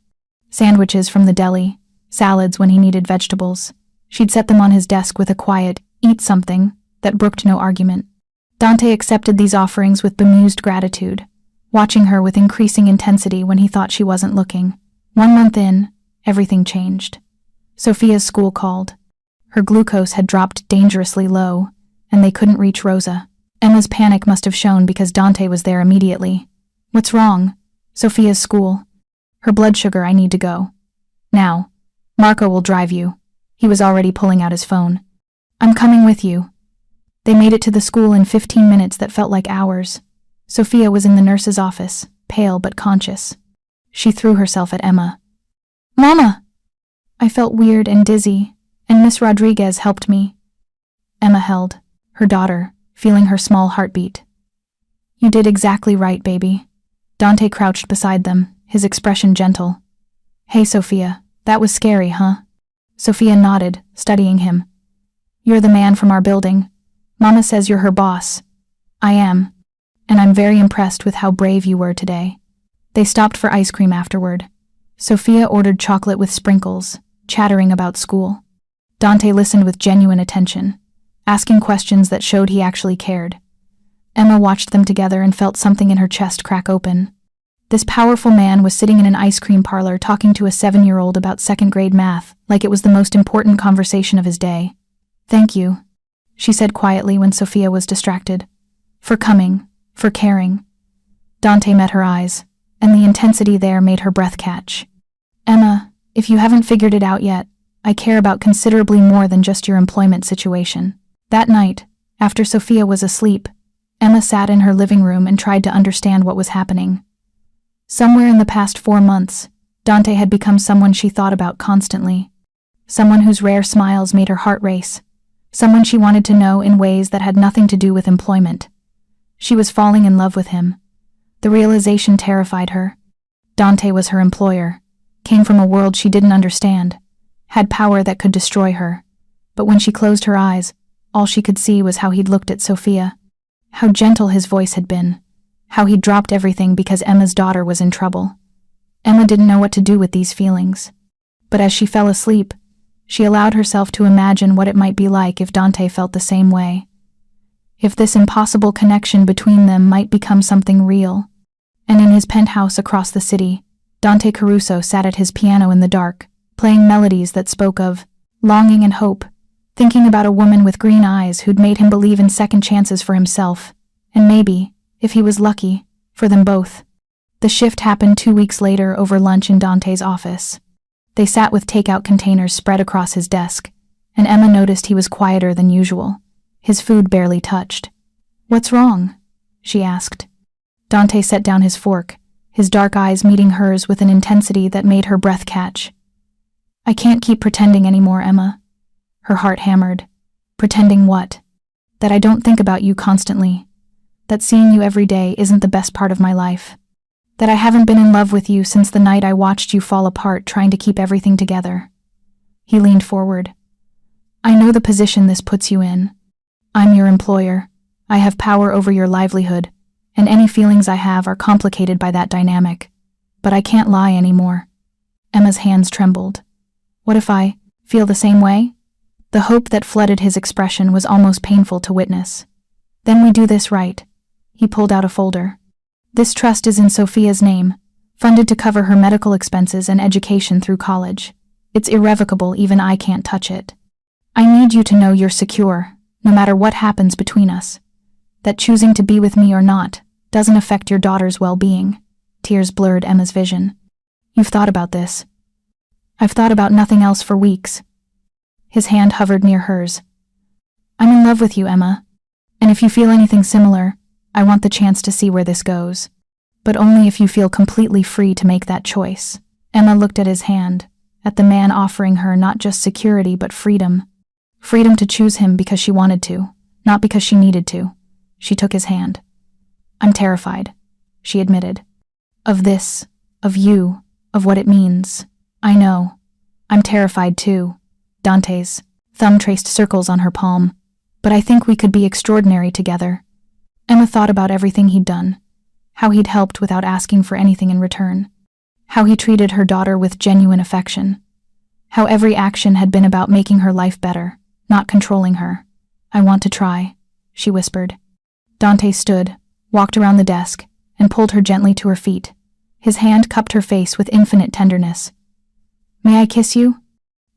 Sandwiches from the deli, salads when he needed vegetables. She'd set them on his desk with a quiet, "Eat something," that brooked no argument. Dante accepted these offerings with bemused gratitude, watching her with increasing intensity when he thought she wasn't looking. 1 month in, everything changed. Sofia's school called. Her glucose had dropped dangerously low, and they couldn't reach Rosa. Emma's panic must have shown because Dante was there immediately. "What's wrong?" "Sofia's school. Her blood sugar, I need to go." "Now. Marco will drive you." He was already pulling out his phone. "I'm coming with you." They made it to the school in 15 minutes that felt like hours. Sofia was in the nurse's office, pale but conscious. She threw herself at Emma. "Mama!" "I felt weird and dizzy, and Miss Rodriguez helped me." Emma held her daughter, feeling her small heartbeat. "You did exactly right, baby." Dante crouched beside them, his expression gentle. "Hey, Sofia, that was scary, huh?" Sofia nodded, studying him. "You're the man from our building. Mama says you're her boss." "I am. And I'm very impressed with how brave you were today." They stopped for ice cream afterward. Sofia ordered chocolate with sprinkles, chattering about school. Dante listened with genuine attention, asking questions that showed he actually cared. Emma watched them together and felt something in her chest crack open. This powerful man was sitting in an ice cream parlor talking to a 7-year-old about second-grade math, like it was the most important conversation of his day. "Thank you," she said quietly when Sofia was distracted. "For coming, for caring." Dante met her eyes, and the intensity there made her breath catch. "Emma, if you haven't figured it out yet, I care about considerably more than just your employment situation." That night, after Sofia was asleep, Emma sat in her living room and tried to understand what was happening. Somewhere in the past 4 months, Dante had become someone she thought about constantly. Someone whose rare smiles made her heart race. Someone she wanted to know in ways that had nothing to do with employment. She was falling in love with him. The realization terrified her. Dante was her employer, came from a world she didn't understand, had power that could destroy her. But when she closed her eyes, all she could see was how he'd looked at Sofia. How gentle his voice had been. How he'd dropped everything because Emma's daughter was in trouble. Emma didn't know what to do with these feelings. But as she fell asleep, she allowed herself to imagine what it might be like if Dante felt the same way. If this impossible connection between them might become something real. And in his penthouse across the city, Dante Caruso sat at his piano in the dark, playing melodies that spoke of longing and hope, thinking about a woman with green eyes who'd made him believe in second chances for himself, and maybe, if he was lucky, for them both. The shift happened 2 weeks later over lunch in Dante's office. They sat with takeout containers spread across his desk, and Emma noticed he was quieter than usual, his food barely touched. "What's wrong?" she asked. Dante set down his fork, his dark eyes meeting hers with an intensity that made her breath catch. "I can't keep pretending anymore, Emma." Her heart hammered. "Pretending what?" "That I don't think about you constantly. That seeing you every day isn't the best part of my life. That I haven't been in love with you since the night I watched you fall apart trying to keep everything together." He leaned forward. "I know the position this puts you in. I'm your employer. I have power over your livelihood, and any feelings I have are complicated by that dynamic. But I can't lie anymore." Emma's hands trembled. "What if I feel the same way?" The hope that flooded his expression was almost painful to witness. "Then we do this right." He pulled out a folder. "This trust is in Sofia's name, funded to cover her medical expenses and education through college. It's irrevocable, even I can't touch it. I need you to know you're secure, no matter what happens between us. That choosing to be with me or not doesn't affect your daughter's well-being." Tears blurred Emma's vision. "You've thought about this." "I've thought about nothing else for weeks." His hand hovered near hers. "I'm in love with you, Emma. And if you feel anything similar, I want the chance to see where this goes. But only if you feel completely free to make that choice." Emma looked at his hand, at the man offering her not just security but freedom. Freedom to choose him because she wanted to, not because she needed to. She took his hand. "I'm terrified," she admitted. "Of this, of you, of what it means. I know. I'm terrified too." Dante's thumb traced circles on her palm. "But I think we could be extraordinary together." Emma thought about everything he'd done, how he'd helped without asking for anything in return, how he treated her daughter with genuine affection, how every action had been about making her life better, not controlling her. "I want to try," she whispered. Dante stood, walked around the desk, and pulled her gently to her feet. His hand cupped her face with infinite tenderness. "May I kiss you?"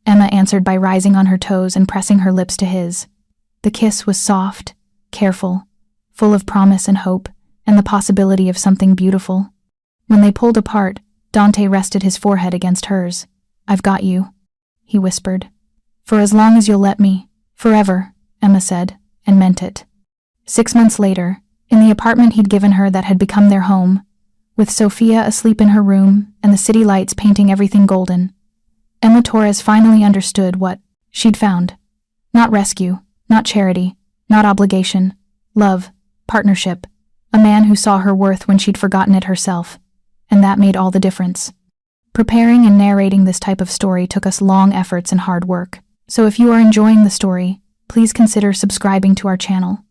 Emma answered by rising on her toes and pressing her lips to his. The kiss was soft, careful, full of promise and hope, and the possibility of something beautiful. When they pulled apart, Dante rested his forehead against hers. "I've got you," he whispered. "For as long as you'll let me. Forever," Emma said, and meant it. 6 months later, in the apartment he'd given her that had become their home, with Sofia asleep in her room and the city lights painting everything golden, Emma Torres finally understood what she'd found. Not rescue, not charity, not obligation. Love, partnership, a man who saw her worth when she'd forgotten it herself. And that made all the difference. Preparing and narrating this type of story took us long efforts and hard work. So if you are enjoying the story, please consider subscribing to our channel.